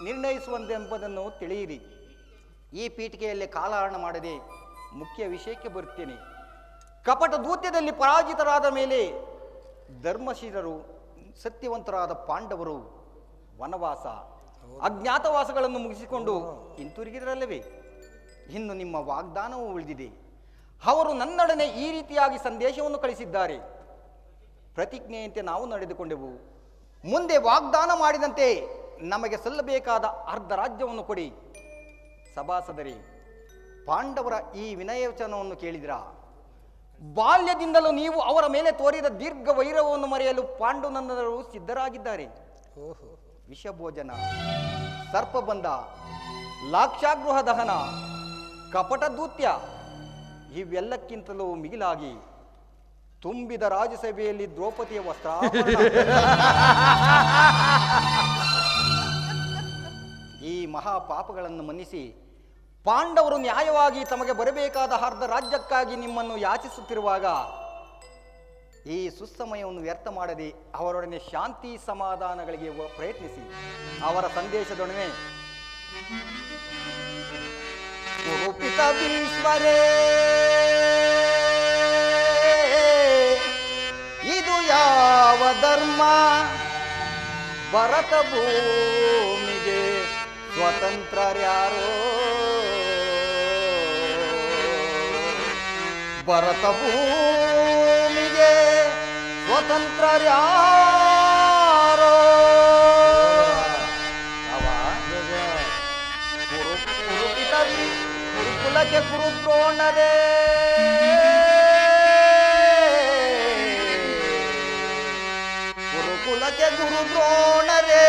Speaker 8: ನಿರ್ಣಯಿಸುವಂತೆಂಬುದನ್ನು ತಿಳಿಯಿರಿ. ಈ ಪೀಠಿಕೆಯಲ್ಲಿ ಕಾಲಹರಣ ಮಾಡದೆ ಮುಖ್ಯ ವಿಷಯಕ್ಕೆ ಬರುತ್ತೇನೆ. ಕಪಟ ದೂತ್ಯದಲ್ಲಿ ಪರಾಜಿತರಾದ ಮೇಲೆ ಧರ್ಮಶೀಲರು, ಸತ್ಯವಂತರಾದ ಪಾಂಡವರು ವನವಾಸ, ಅಜ್ಞಾತವಾಸಗಳನ್ನು ಮುಗಿಸಿಕೊಂಡು ಹಿಂತಿರುಗಿರಲ್ಲವೇ? ಇನ್ನು ನಿಮ್ಮ ವಾಗ್ದಾನವೂ ಉಳಿದಿದೆ. ಅವರು ನನ್ನೊಡನೆ ಈ ರೀತಿಯಾಗಿ ಸಂದೇಶವನ್ನು ಕಳಿಸಿದ್ದಾರೆ. ಪ್ರತಿಜ್ಞೆಯಂತೆ ನಾವು ನಡೆದುಕೊಂಡೆವು. ಮುಂದೆ ವಾಗ್ದಾನ ಮಾಡಿದಂತೆ ನಮಗೆ ಸಲ್ಲಬೇಕಾದ ಅರ್ಧ ರಾಜ್ಯವನ್ನು ಕೊಡಿ. ಸಭಾಸದರೇ, ಪಾಂಡವರ ಈ ವಿನಯವಚನವನ್ನು ಕೇಳಿದಿರಾ? ಬಾಲ್ಯದಿಂದಲೂ ನೀವು ಅವರ ಮೇಲೆ ತೋರಿದ ದೀರ್ಘ ವೈರವನ್ನು ಮರೆಯಲು ಪಾಂಡುನಂದನರು ಸಿದ್ಧರಾಗಿದ್ದಾರೆ. ವಿಷಭೋಜನ, ಸರ್ಪಬಂಧ, ಲಾಕ್ಷಾಗೃಹ ದಹನ, ಕಪಟ ದೂತ್ಯ ಇವೆಲ್ಲಕ್ಕಿಂತಲೂ ಮಿಗಿಲಾಗಿ ತುಂಬಿದ ರಾಜಸಭೆಯಲ್ಲಿ ದ್ರೌಪದಿಯ ವಸ್ತ್ರಾಭರಣ, ಈ ಮಹಾಪಾಪಗಳನ್ನು ಮನ್ನಿಸಿ ಪಾಂಡವರು ನ್ಯಾಯವಾಗಿ ತಮಗೆ ಬರಬೇಕಾದ ಅರ್ಧ ರಾಜ್ಯಕ್ಕಾಗಿ ನಿಮ್ಮನ್ನು ಯಾಚಿಸುತ್ತಿರುವಾಗ ಈ ಸುಸಮಯವನ್ನು ವ್ಯರ್ಥ ಮಾಡದೆ ಅವರೊಡನೆ ಶಾಂತಿ ಸಮಾಧಾನಗಳಿಗೆ ಪ್ರಯತ್ನಿಸಿ. ಅವರ ಸಂದೇಶದೊಡನೆ ಕುರುಪಿತ ಭೀಷ್ಮರೇ, ಇದು ಯಾವ ಧರ್ಮ? ಭರತ ಭೂಮಿಗೆ ಸ್ವತಂತ್ರರ್ಯಾರೋ? ಭರತ ಭೂಮಿಗೆ ಸ್ವತಂತ್ರರ್ಯಾರೋ? ಕುರುಕುಲಕ್ಕೆ ಗುರುದ್ರೋಣರೇ, ಕುರುಕುಲಕ್ಕೆ ಗುರುದ್ರೋಣರೇ,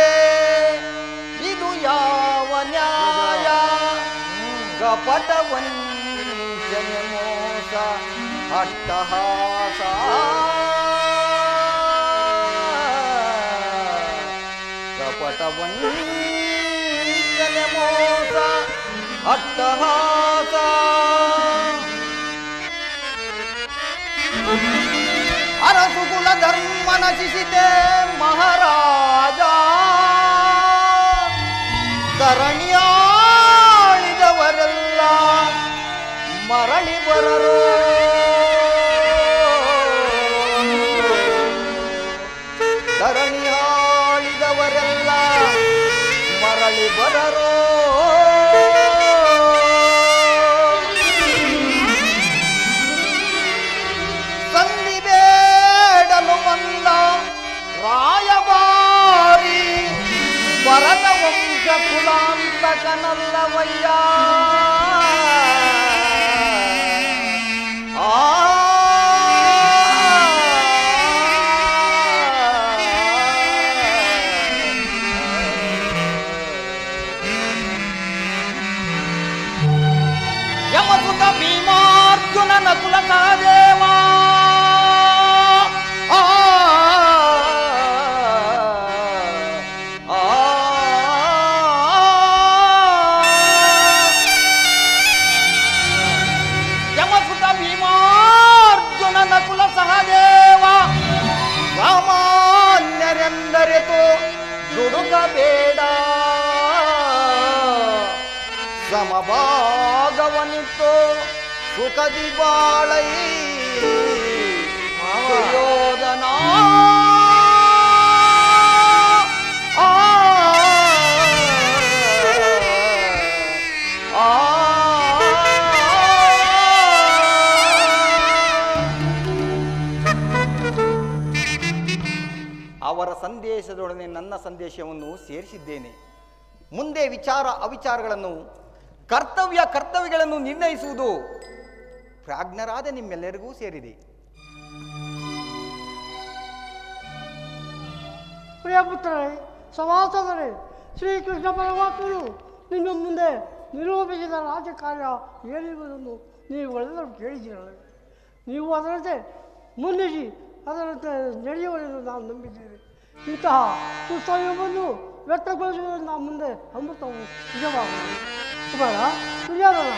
Speaker 8: ಇದು ಯಾವ ನ್ಯಾಯ? ಕಪಟ ವಂಚನೆ, ಮೋಸ, ಅಟ್ಟಹಾಸ, ಕಪಟ ವಂಚನೆ, ಮೋಸ, ಅಟ್ಟಹಾಸ. ಅರಸುಕುಲ ಧರ್ಮ ನಶಿಸಿತೆ ಮಹಾರಾಜ, ಧರಣಿಯಾಳಿದವರೆಲ್ಲ ಮರಳಿ ಬರರು. ಧರಣಿಯಾಳಿದವರೆಲ್ಲ ಮರಳಿ ಬರರು. ಸಂಧಿ ಬೇಡಲು ಬಂದ ರಾಯಭಾರಿ ಭರತ ವಂಶ ಕುಲಾಂತಕನಲ್ಲವಯ್ಯ. ಯಮಸುತ ಭೀಮಾರ್ಜುನನ ಕುಲಸಹದೇವ, ಯಮಸುತ ಭೀಮಾರ್ಜುನನ ಕುಲಸಹದೇವ, ಸಾಮಾನ್ಯರೆಂದರೆತು ದುಡುಕಬೇಡ. ಸಮಭಾಗವನಿತ್ತು ಸುಖದಿ ಬಾಳೈ ಸುಯೋಧನ. ಅವರ ಸಂದೇಶದೊಡನೆ ನನ್ನ ಸಂದೇಶವನ್ನು ಸೇರಿಸಿದ್ದೇನೆ. ಮುಂದೆ ವಿಚಾರ ಅವಿಚಾರಗಳನ್ನು ಕರ್ತವ್ಯಗಳನ್ನು ನಿರ್ಣಯಿಸುವುದು ಪ್ರಾಜ್ಞರಾದ ನಿಮ್ಮೆಲ್ಲರಿಗೂ ಸೇರಿದೆ.
Speaker 3: ಪ್ರಿಯಪುತ್ರರೇ, ಸಮಾಸದರೇ, ಶ್ರೀಕೃಷ್ಣ ಪರಮಾತ್ಮನು ನಿಮ್ಮ ಮುಂದೆ ನಿರೂಪಿಸಿದ ರಾಜಕಾರ್ಯ ಏನೆಂಬುದನ್ನು ನೀವುಗಳೆಲ್ಲರೂ ಕೇಳಿದ್ದೀರಲ್ಲ. ನೀವು ಅದರಂತೆ ಮುನ್ನಿಸಿ ಅದರಂತೆ ನಡೆಯುವರೆಂದು ನಾವು ನಂಬಿದ್ದೇವೆ. ಇಂತಹ ಸುಸಮಯವನ್ನು ವ್ಯಕ್ತಗೊಳಿಸುವುದನ್ನು ನಾವು ಮುಂದೆ ಅಮೃತವು ನಿಜವಾಗುವುದು. ಕುಮಾರ, ಸುಜಾತನ,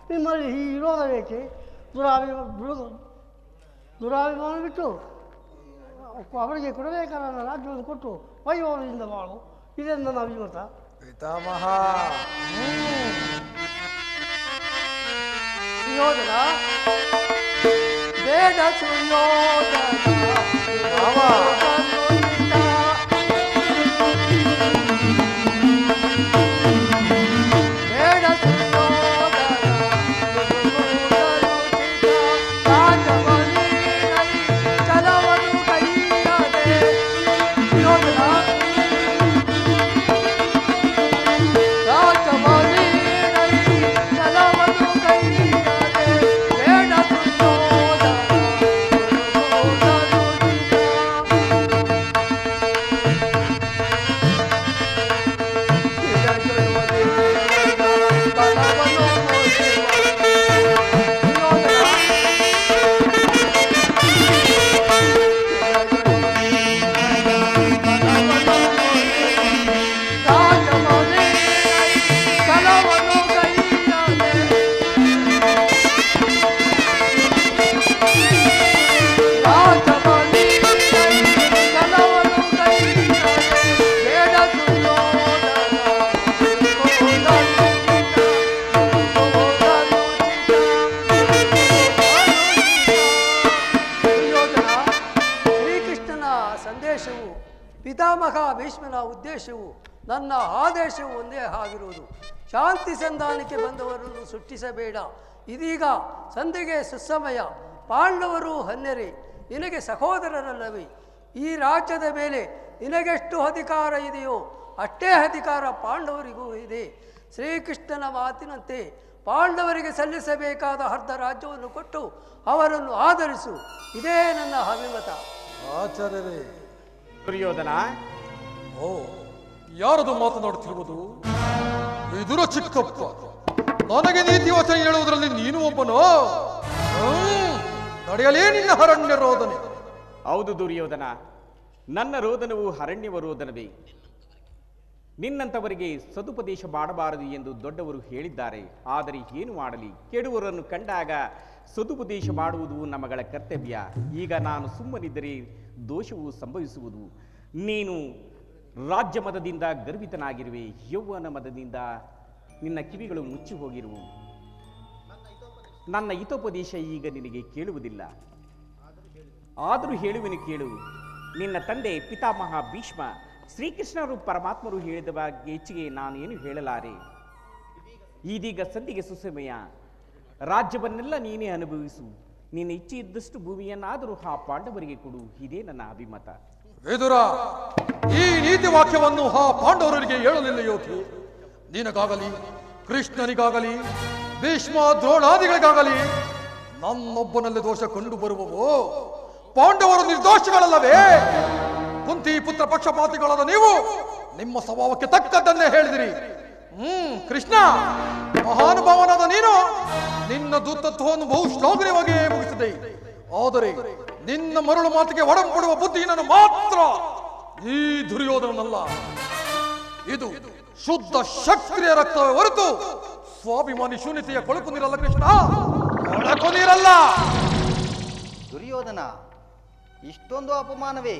Speaker 3: ನಿಮ್ಮಲ್ಲಿ ಈ ವಿರೋಧ ಬೇಕೆ? ದುರಾಭಿಮಾನ ಬಿಟ್ಟು ಅವರಿಗೆ ಕೊಡಬೇಕಾದ ರಾಜ್ಯವನ್ನು ಕೊಟ್ಟು ವೈಭವದಿಂದ ಬಾಳು, ಇದೇ ನನ್ನ ಅಭಿಮತ.
Speaker 2: ಪಿತಾಮಹ,
Speaker 3: ಸುಯೋಧನ ಬೇಡ, ಪಿತಾಮಹ ಭೀಷ್ಮನ ಉದ್ದೇಶವು ನನ್ನ ಆದೇಶವು ಒಂದೇ ಆಗಿರುವುದು. ಶಾಂತಿ ಸಂಧಾನಕ್ಕೆ ಬಂದವರನ್ನು ಸೃಷ್ಟಿಸಬೇಡ. ಇದೀಗ ಸಂಧಿಗೆ ಸುಸಮಯ. ಪಾಂಡವರು ಹನ್ನೆರೆ, ನಿನಗೆ ಸಹೋದರರಲ್ಲವೇ? ಈ ರಾಜ್ಯದ ಮೇಲೆ ನಿನಗೆಷ್ಟು ಅಧಿಕಾರ ಇದೆಯೋ ಅಷ್ಟೇ ಅಧಿಕಾರ ಪಾಂಡವರಿಗೂ ಇದೆ. ಶ್ರೀಕೃಷ್ಣನ ಮಾತಿನಂತೆ ಪಾಂಡವರಿಗೆ ಸಲ್ಲಿಸಬೇಕಾದ ಅರ್ಧ ರಾಜ್ಯವನ್ನು ಕೊಟ್ಟು ಅವರನ್ನು ಆಧರಿಸು. ಇದೇ ನನ್ನ ಅಭಿಮತ.
Speaker 2: ಆಚಾರ್ಯರೇ.
Speaker 6: ದುರ್ಯೋಧನ,
Speaker 2: ಓ, ಯಾರದು ಮಾತನಾಡುತ್ತಿರುವುದು? ವಿದುರ ಚಿಕ್ಕಪ್ಪ. ನನಗೆ ನೀತಿ ವಚನ ಹೇಳುವುದರಲ್ಲಿ ನೀನು ಒಬ್ಬನು? ನಡೆಯಲೇ ನಿನ್ನ ಅರಣ್ಯ ರೋದನೆ.
Speaker 6: ಹೌದು ದುರ್ಯೋಧನ, ನನ್ನ ರೋದನವು ಅರಣ್ಯವ ರೋದನವೇ. ನಿನ್ನಂಥವರಿಗೆ ಸದುಪದೇಶ ಮಾಡಬಾರದು ಎಂದು ದೊಡ್ಡವರು ಹೇಳಿದ್ದಾರೆ. ಆದರೆ ಏನು ಮಾಡಲಿ, ಕೆಡುವರನ್ನು ಕಂಡಾಗ ಸದುಪದೇಶ ಮಾಡುವುದು ನಮಗಳ ಕರ್ತವ್ಯ. ಈಗ ನಾನು ಸುಮ್ಮನಿದ್ದರೆ ದೋಷವು ಸಂಭವಿಸುವುದು. ನೀನು ರಾಜ್ಯ ಮದದಿಂದ ಗರ್ವಿತನಾಗಿರುವೆ, ಯೌವನ ಮದದಿಂದ ನಿನ್ನ ಕಿವಿಗಳು ಮುಚ್ಚಿ ಹೋಗಿರುವು. ನನ್ನ ಹಿತೋಪದೇಶ ಈಗ ನಿನಗೆ ಕೇಳುವುದಿಲ್ಲ, ಆದರೂ ಹೇಳುವೆನು ಕೇಳು. ನಿನ್ನ ತಂದೆ ಪಿತಾಮಹ ಭೀಷ್ಮ ಶ್ರೀಕೃಷ್ಣರು ಪರಮಾತ್ಮರು ಹೇಳಿದ ಬಗ್ಗೆ ಹೆಚ್ಚಿಗೆ ನಾನು ಏನು ಹೇಳಲಾರೆ. ಇದೀಗ ಸದ್ಯಗೆ ಸುಸಮಯ, ರಾಜ್ಯವನ್ನೆಲ್ಲ ನೀನೇ ಅನುಭವಿಸು. ನಿನ್ನ ಇಚ್ಛೆ ಇದ್ದಷ್ಟು ಭೂಮಿಯನ್ನಾದರೂ ಆ ಪಾಂಡವರಿಗೆ ಕೊಡು. ಇದೇ ನನ್ನ ಅಭಿಮತ.
Speaker 2: ವಿದುರ, ಈ ನೀತಿ ವಾಕ್ಯವನ್ನು ಆ ಪಾಂಡವರಿಗೆ ಹೇಳಲಿಲ್ಲ ಯೋಗಿ. ನಿನಗಾಗಲಿ, ಕೃಷ್ಣನಿಗಾಗಲಿ, ಭೀಷ್ಮ ದ್ರೋಣಾದಿಗಳಿಗಾಗಲಿ ನನ್ನೊಬ್ಬನಲ್ಲಿ ದೋಷ ಕಂಡು ಬರುವವೋ? ಪಾಂಡವರು ನಿರ್ದೋಷಗಳಲ್ಲವೇ? ಕುಂತಿ ಪುತ್ರ ಪಕ್ಷಪಾತಿಗಳಾದ ನೀವು ನಿಮ್ಮ ಸ್ವಭಾವಕ್ಕೆ ತಕ್ಕದ್ದನ್ನೇ ಹೇಳಿದಿರಿ. ಕೃಷ್ಣ, ಮಹಾನುಭಾವನಾದ ನೀನು ನಿನ್ನ ದೂತತ್ವವನ್ನು ಬಹು ಶ್ಲಾಘನೀಯವಾಗಿ ಮುಗಿಸಿದೆ. ಆದರೆ ನಿನ್ನ ಮರಳು ಮಾತಿಗೆ ಒಡಂಬಡುವ ಬುದ್ಧಿ ನಾನು ಮಾತ್ರ ಈ ದುರ್ಯೋಧನನಲ್ಲ. ಇದು ಶುದ್ಧ ಕ್ಷತ್ರಿಯ ರಕ್ತವೇ ಹೊರತು ಸ್ವಾಭಿಮಾನಿ ಶೂನ್ಯತೆಯ ಕೊಳಕು ನೀರಲ್ಲ ಕೃಷ್ಣ, ಕೊಳಕು ನೀರಲ್ಲ.
Speaker 8: ದುರ್ಯೋಧನ, ಇಷ್ಟೊಂದು ಅಪಮಾನವೇ?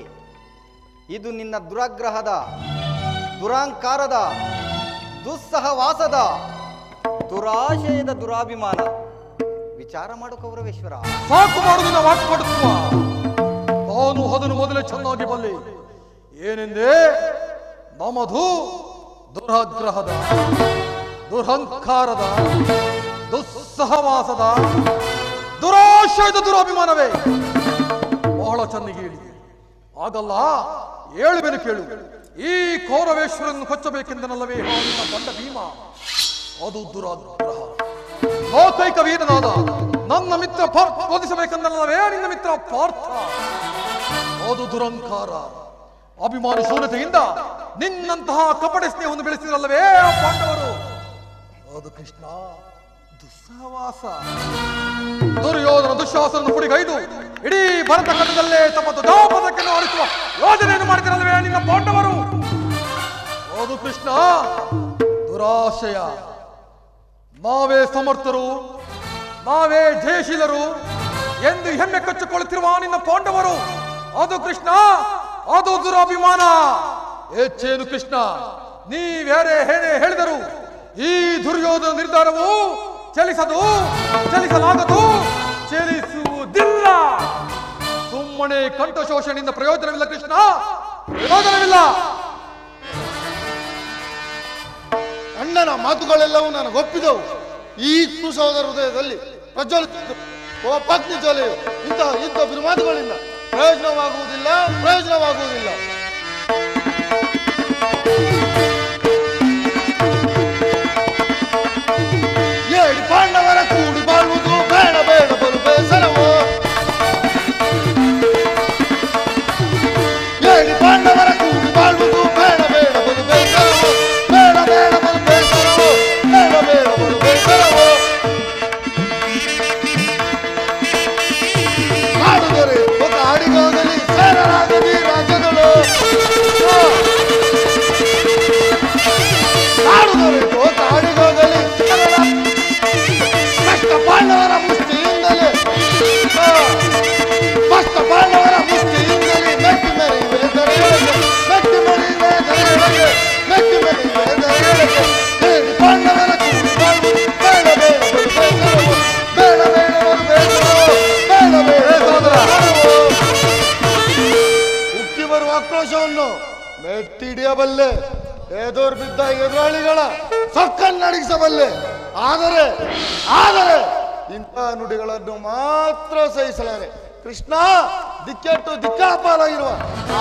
Speaker 8: ಇದು ನಿನ್ನ ದುರಾಗ್ರಹದ, ದುರಾಂಕಾರದ, ದುಸ್ಸಹವಾಸದ, ದುರಾಶಯದ ದುರಾಭಿಮಾನ. ವಿಚಾರ ಮಾಡು ಕೌರವೇಶ್ವರ.
Speaker 2: ಸಾಕು ಮಾಡುವುದನ್ನ ವಾಕ್ಪಡುತ್ತುವ ನಾನು ಅದನ್ನು ಮೊದಲೇ ಚೆನ್ನಾಗಿ ಬಲ್ಲೆ. ಏನೆಂದೇ? ನಮದು ದುರಾಗ್ರಹದ, ದುರಹಂಕಾರದ, ದುಸ್ಸಹವಾಸದ, ದುರಾಶಯದ ದುರಾಭಿಮಾನವೇ. ಬಹಳ ಚೆನ್ನಾಗಿ ಹೇಳಿ. ಆಗಲ್ಲ, ಹೇಳುವೆನು ಕೇಳು. ಈ ಕೌರವೇಶ್ವರನ್ನು ಕೊಚ್ಚಬೇಕೆಂದನಲ್ಲವೇ ನಿನ್ನ ಬಂಡ ಭೀಮ? ಅದು ದುರಾಗ್ರಹ. ಲೋಕೈಕ ವೀರನಾದ ನನ್ನ ಮಿತ್ರ ಬೋಧಿಸಬೇಕೆಂದನಲ್ಲವೇ ನಿನ್ನ ಮಿತ್ರ ಪಾರ್ಥ? ಅದು ದುರಂಕಾರ. ಅಭಿಮಾನ ಶೂನ್ಯತೆಯಿಂದ ನಿನ್ನಂತಹ ಕಪಟ ಸ್ನೇಹವನ್ನು ಬೆಳೆಸಿರಲ್ಲವೇ ಆ ಪಾಂಡವರು? ಅದು ಕೃಷ್ಣ ದುಸ್ಸಹವಾಸ. ದುರ್ಯೋಧನ ದುಶ್ಯಾಸನನ್ನು ಪುಡಿಗೈದು ಇಡೀ ಭರತ ಖಂಡದಲ್ಲೇ ತಮ್ಮ ದಾಪದಕ್ಕೆ ಆರಿಸುವ ಯೋಜನೆಯನ್ನು ಮಾಡಿದಿರಲ್ಲವೇ ನಿನ್ನ ಪಾಂಡವರು? ಅದು ಕೃಷ್ಣ ದುರಾಶಯ. ನಾವೇ ಸಮರ್ಥರು, ನಾವೇ ಜಯಶೀಲರು ಎಂದು ಹೆಮ್ಮೆ ಕಚ್ಚಿಕೊಳ್ಳುತ್ತಿರುವ ನಿನ್ನ ಪಾಂಡವರು ಅದು ಕೃಷ್ಣ, ಅದು ದುರಾಭಿಮಾನ. ಹೆಚ್ಚೇನು ಕೃಷ್ಣ, ನೀವ್ಯಾರೇ ಏನೇ ಹೇಳಿದರು ಈ ದುರ್ಯೋಧನ ನಿರ್ಧಾರವು ಚಲಿಸಲಾಗದು, ಚಲಿಸುವುದಿಲ್ಲ. ಸುಮ್ಮನೆ ಕಂಠಶೋಷಣೆಯಿಂದ ಪ್ರಯೋಜನವಿಲ್ಲ ಕೃಷ್ಣ, ಪ್ರಯೋಜನವಿಲ್ಲ.
Speaker 4: ಅಣ್ಣನ ಮಾತುಗಳೆಲ್ಲವೂ ನನಗೆ ಒಪ್ಪಿದವು. ಈ ಕುಸಹೋದರ ಹೃದಯದಲ್ಲಿ ಪ್ರಜ್ವಲಿಸಿದ್ದು ಓ ಪತ್ನಿ ಜ್ವಲೆಯು ಇಂಥ ಬಿರುಮಾತುಗಳಿಂದ ಪ್ರಯೋಜನವಾಗುವುದಿಲ್ಲ. ಏಳು ಪಾಂಡವರ ಕೂಡಿ ಬಾಳುವುದು ಬೇಡ ಬಲು ಬೇಸರವೋ. ಏಳು ಪಾಂಡವರ ಕೂಡಿ ಬಾಳುವುದು ಬೇಡ ಬಲು ಬೇಸರವೋ. ಬಲು ಬೇಸರವೋ. ಬಲು ಬೇಸರವೋ. ಮಾಡುದರೆ ಒಂದು ಹಾಡಿಗೋಗಲಿ ಸೇರಲಾಗಲಿ ರಾಜ್ಯಗಳು. ಮಾಡುದರೆ ಒಂದು ಹಾಡಿಗೋಗಲಿ ಕಷ್ಟ ಪಾಂಡವರ ಮುಷ್ಟಿಯಿಂದಲೇ ಮೆಟ್ಟಿ ಮೆರೆಯುವೆ ಪಾಂಡವರ ಉಕ್ಕಿ ಬರುವ ಆಕ್ರೋಶವನ್ನು ಮೆಟ್ಟಿಡಿಯಬಲ್ಲೆ. ಎದುರು ಬಿದ್ದ ಎದುರಾಳಿಗಳ ಸೊಕ್ಕನ್ನಡಗಿಸಬಲ್ಲೆ. ಆದರೆ ಇಂಥ ನುಡಿಗಳನ್ನು ಮಾತ್ರ ಸಹಿಸಲಾರೆ. ಕೃಷ್ಣ, ದಿಕ್ಕೆಟ್ಟು ದಿಕ್ಕಾಪಾಲಾಗಿರುವ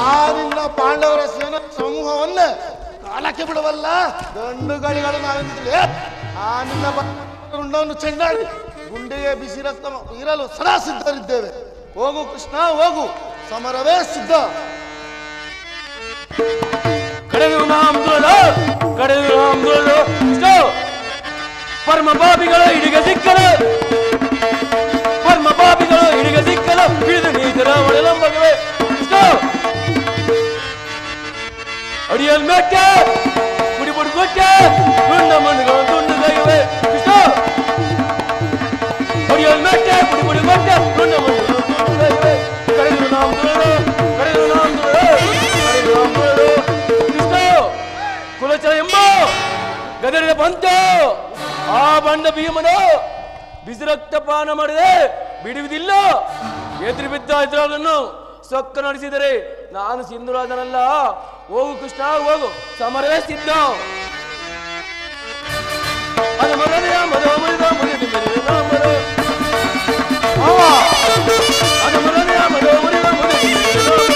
Speaker 4: ಆ ನಿನ್ನ ಪಾಂಡವರ ಸೇನಾ ಸಮೂಹವನ್ನೇ ಕಾಲಕ್ಕೆ ಬಿಡವಲ್ಲ ಗಂಡುಗಳಿಗಳು ನಾವೆಂದಿದ್ವಿ. ಆ ನಿನ್ನ ರುಂಡವನ್ನು ಚೆಂಡಾಡಿ ಗುಂಡೆಗೆ ಬಿಸಿ ರಕ್ತ ಇರಲು ಸದಾ ಸಿದ್ಧರಿದ್ದೇವೆ. ಹೋಗು ಕೃಷ್ಣ, ಹೋಗು, ಸಮರವೇ ಸಿದ್ಧ.
Speaker 9: ಪರಮ ಪಾಪಿಗಳು ಹಿಡಿಗೆ ಸಿಕ್ಕಲು ಹಿಡಿದು ನೀತರ ಒಳಲಂಬಗವೇ ಅಡಿಯಲ್ ಮೆಕ್ಕೆ ಕುಡಿ ಬುಡ್ಕೊಕ್ಕೆ ಗುಂಡ ಮಣ್ಣುಗಳು ತುಂಡು ಕೈವೆ ಅಡಿಯಲ್ ಮೆಕ್ಕೆ ಬಂತು. ಆ ಬಂಡ ಭೀಮನು ಬಿಸಿರಕ್ತಪಾನ ಮಾಡಿದೆ ಬಿಡುವುದಿಲ್ಲ. ಎದುರು ಬಿದ್ದ ಇದ್ರನ್ನು ಸೊಕ್ಕ ನಡೆಸಿದರೆ ನಾನು ಸಿಂಧುರಾಜನಲ್ಲ. ಹೋಗು ಕೃಷ್ಣ ಹೋಗು, ಸಮರವೇ ಸಿದ್ಧ. ಅದು ಮರನೆಯ ಮರ ಮುರಿದ ಮುರಿದು ಮೆರೆದ ಮರ. ಅದು ಮರನೆಯ ಮರ ಮುರಿದ ಮುರಿದು ಮೆರೆದ ಮರ.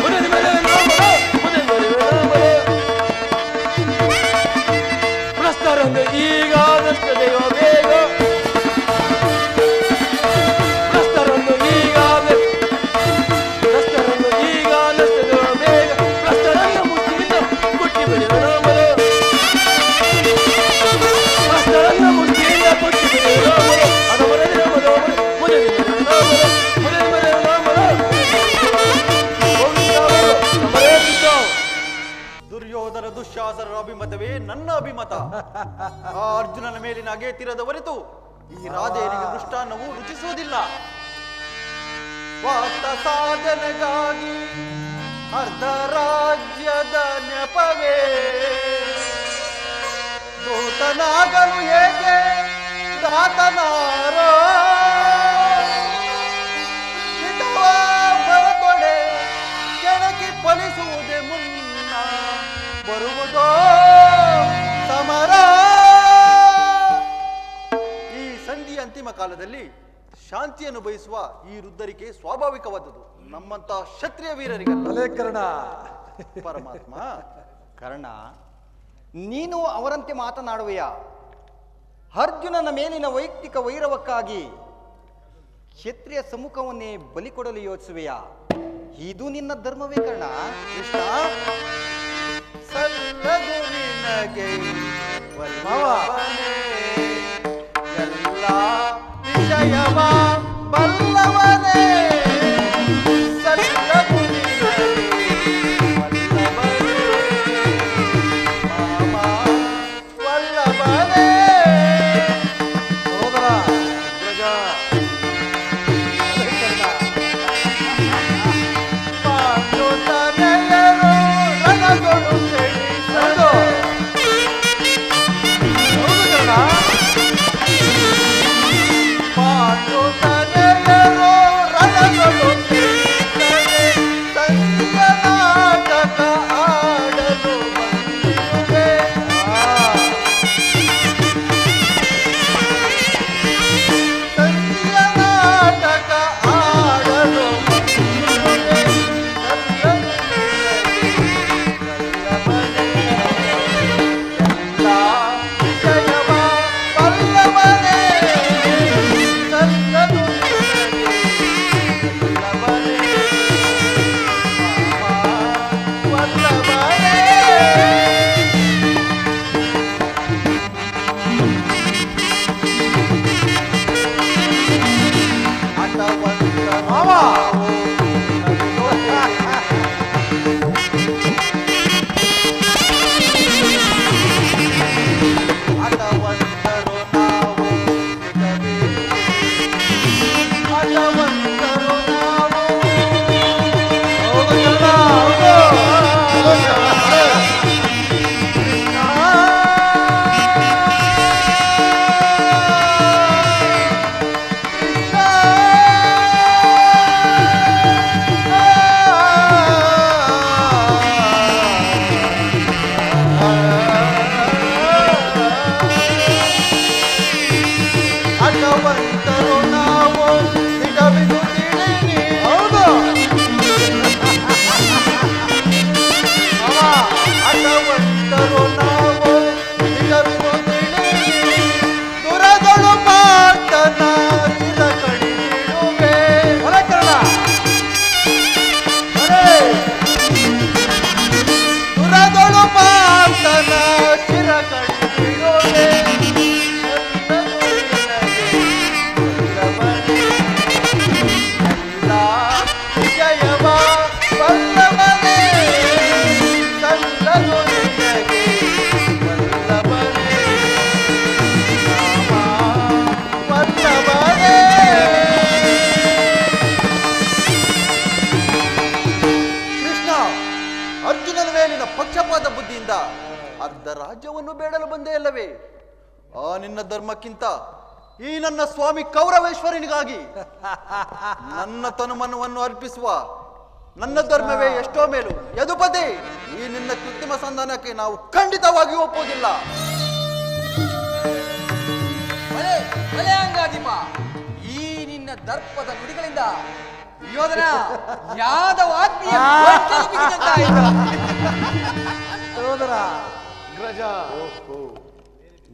Speaker 9: ಮುರಿದು ಮೆರೆದ ಮರ, ಮುರಿದು ಮೆರೆದ ಮರ. ಪ್ರಸ್ತರಂಗ ಈಗ ನಷ್ಟದೆಯೋ ಬೇಗ. ಪ್ರಸ್ತರಂಗ ಈಗ ಪ್ರಸ್ತರಂಗ ಈಗ ನಷ್ಟದೆಯೋ ಬೇಗ. ಪ್ರಸ್ತರಂಗ ಮುಷ್ಟಿಯಿಂದ ಕೊಟ್ಟಿ ಬೆಳೆದ ಮರ. ಪ್ರಸ್ತರಂಗ ಮುಷ್ಟಿಯಿಂದ ಕೊಟ್ಟಿ ಬೆಳೆದ ಮರ. ಅದು ಮರನೆಯ ಮರ ಮುರಿದು ಮೆರೆದ ಮರ. ಮುರಿದು ಮೆರೆದ ಮರ. ಸಮರೇ ಸಿದ್ಧ.
Speaker 5: ದುರ್ಯೋಧನ ದುಶ್ಯಾಸನರ ಅಭಿಮತವೇ ನನ್ನ ಅಭಿಮತ. ಆ ಅರ್ಜುನನ ಮೇಲಿನ ಅಗೆತಿರದ ಹೊರತು ಈ ರಾಧೆಯನಿಗೆ ಮೃಷ್ಟಾನ್ನವು ರುಚಿಸುವುದಿಲ್ಲ. ಸ್ವಾರ್ಥ ಸಾಧನೆಗಾಗಿ ಅರ್ಧ ರಾಜ್ಯದ ನೆಪವೇ ದೂತನಾಗಲು ಏಕೆ ದಾತನಾರೋ ಹಿತವಾ ಬರತೊಡೆ ಕೆಣಕಿ ಫಲಿಸುವುದೇ ಮುನ್ನ ಬರುವುದೋ ಸಮರ. ಈ ಸಂಧಿಯ ಅಂತಿಮ ಕಾಲದಲ್ಲಿ ಶಾಂತಿಯನ್ನು ಬಯಸುವ ಈ ವೃದ್ಧರಿಗೆ ಸ್ವಾಭಾವಿಕವಾದದ್ದು, ನಮ್ಮಂತ ಕ್ಷತ್ರಿಯ ವೀರರಿಗಲ್ಲ.
Speaker 2: ಕರ್ಣ,
Speaker 5: ಪರಮಾತ್ಮ
Speaker 8: ಕರ್ಣ, ನೀನು ಅವರಂತೆ ಮಾತನಾಡುವೆಯಾ? ಅರ್ಜುನನ ಮೇಲಿನ ವೈಯಕ್ತಿಕ ವೈರವಕ್ಕಾಗಿ ಕ್ಷತ್ರಿಯ ಸಮ್ಮುಖವನ್ನೇ ಬಲಿ ಕೊಡಲು ಯೋಚಿಸುವೆಯಾ? ಇದು ನಿನ್ನ ಧರ್ಮವೇ ಕರ್ಣ?
Speaker 5: ಕೃಷ್ಣ, ಸಲ್ಲದು ನಿನಗೆ ಬಲ್ಲವನೇ, ಎಲ್ಲ ವಿಷಯವ ಬಲ್ಲವನೇ. ಸಲ್ಲದು ನಿನಗೆ ಬಲ್ಲವನೇ, ಮಾಮ ವಲ್ಲಭನೇ.
Speaker 2: ಸಹೋದರ ಪ್ರಜ
Speaker 5: ಪಾಂಡುತನೆಯರು ರಣದೊಳು ಸೆಳಿಸಲು. ಪಾಂಡುತನೆಯರು ರಣದೊಳು ಸೆಳಿಸಲೆ ಸಂಧಿಯ ನಾಟಕ ಆಡಲು ಬಂದಿರುವೆ. ಸಂಧಿಯ ನಾಟಕ ಆಡಲು ಬಂದಿರುವೆ. ಸಲ್ಲದು ನಿನಗೆ ಬಲ್ಲವನೇ, ಎಲ್ಲ ವಿಷಯವ ಬಲ್ಲವನೇ. ಸಲ್ಲದು ನಿನಗೆ ಬಲ್ಲವನೇ, ಮಾಮ ವಲ್ಲಭನೇ. ಅಟವಂತರು ನಾವು ನಿಜವಿದು ತಿಳಿನಿ. ಹೌದು, ಅಟವಂತರು ನಾವು ನಿಜವಿದು ತಿಳಿನಿ. ದುರದೊಳು ಪಾಟನ ಚಿರ ಕಡಿದಿಡುವೆ. ದುರದೊಳು ಪಾಟನ ಚಿರ ಕಡಿದಿಡುವೆ. ಜಯವ ಬಲ್ಲವನೇ, ಸಲ್ಲದು ನಿನಗೆ ಬಲ್ಲವನೇ, ರಾಮ ವಲ್ಲಭನೇ. ಕೃಷ್ಣ, ಅರ್ಜುನನ ಮೇಲಿನ ಪಕ್ಷಪಾತ ಬುದ್ಧಿಯಿಂದ ಅರ್ಧ ರಾಜ್ಯವನ್ನು ಬೇಡಲು ಬಂದೇ ಅಲ್ಲವೇ? ಆ ನಿನ್ನ ಧರ್ಮಕ್ಕಿಂತ ಈ ನನ್ನ ಸ್ವಾಮಿ ಕೌರವೇಶ್ವರನಿಗಾಗಿ ನನ್ನ ತನುಮನವನ್ನು ಅರ್ಪಿಸುವ ನನ್ನ ಧರ್ಮವೇ ಎಷ್ಟೋ ಮೇಲು. ಯದುಪತಿ, ಈ ನಿನ್ನ ಕೃತ್ರಿಮ ಸಂಧಾನಕ್ಕೆ ನಾವು ಖಂಡಿತವಾಗಿ ಒಪ್ಪುವುದಿಲ್ಲ.
Speaker 10: ಅಂಗಾಧಿಪ, ಈ ನಿನ್ನ ದರ್ಪದ ನುಡಿಗಳಿಂದ ಯೋಧನ ಯಾದವ ಆತ್ಮೀಯ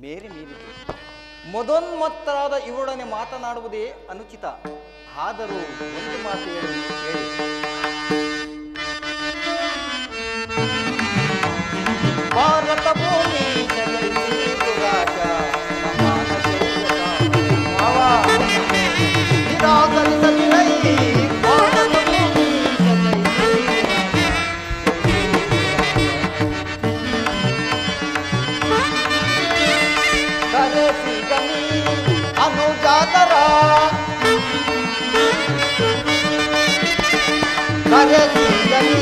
Speaker 8: ಮೇರಿ ಮೀರಿತು. ಮೊದನ್ಮತ್ತರಾದ ಇವರೊಡನೆ ಮಾತನಾಡುವುದೇ ಅನುಚಿತ. ಆದರೂ ಒಂದು ಮಾತು ಹೇಳಿ ಭಾರತ ಭೂಮಿ ನಿರಾಕರಿಸದಿರೈ ಭಾರತ ಭೂಮಿ ಕರೆಸಿಗನಿ ಅನುಜಾತರ ಕರೆಸಿಗನಿ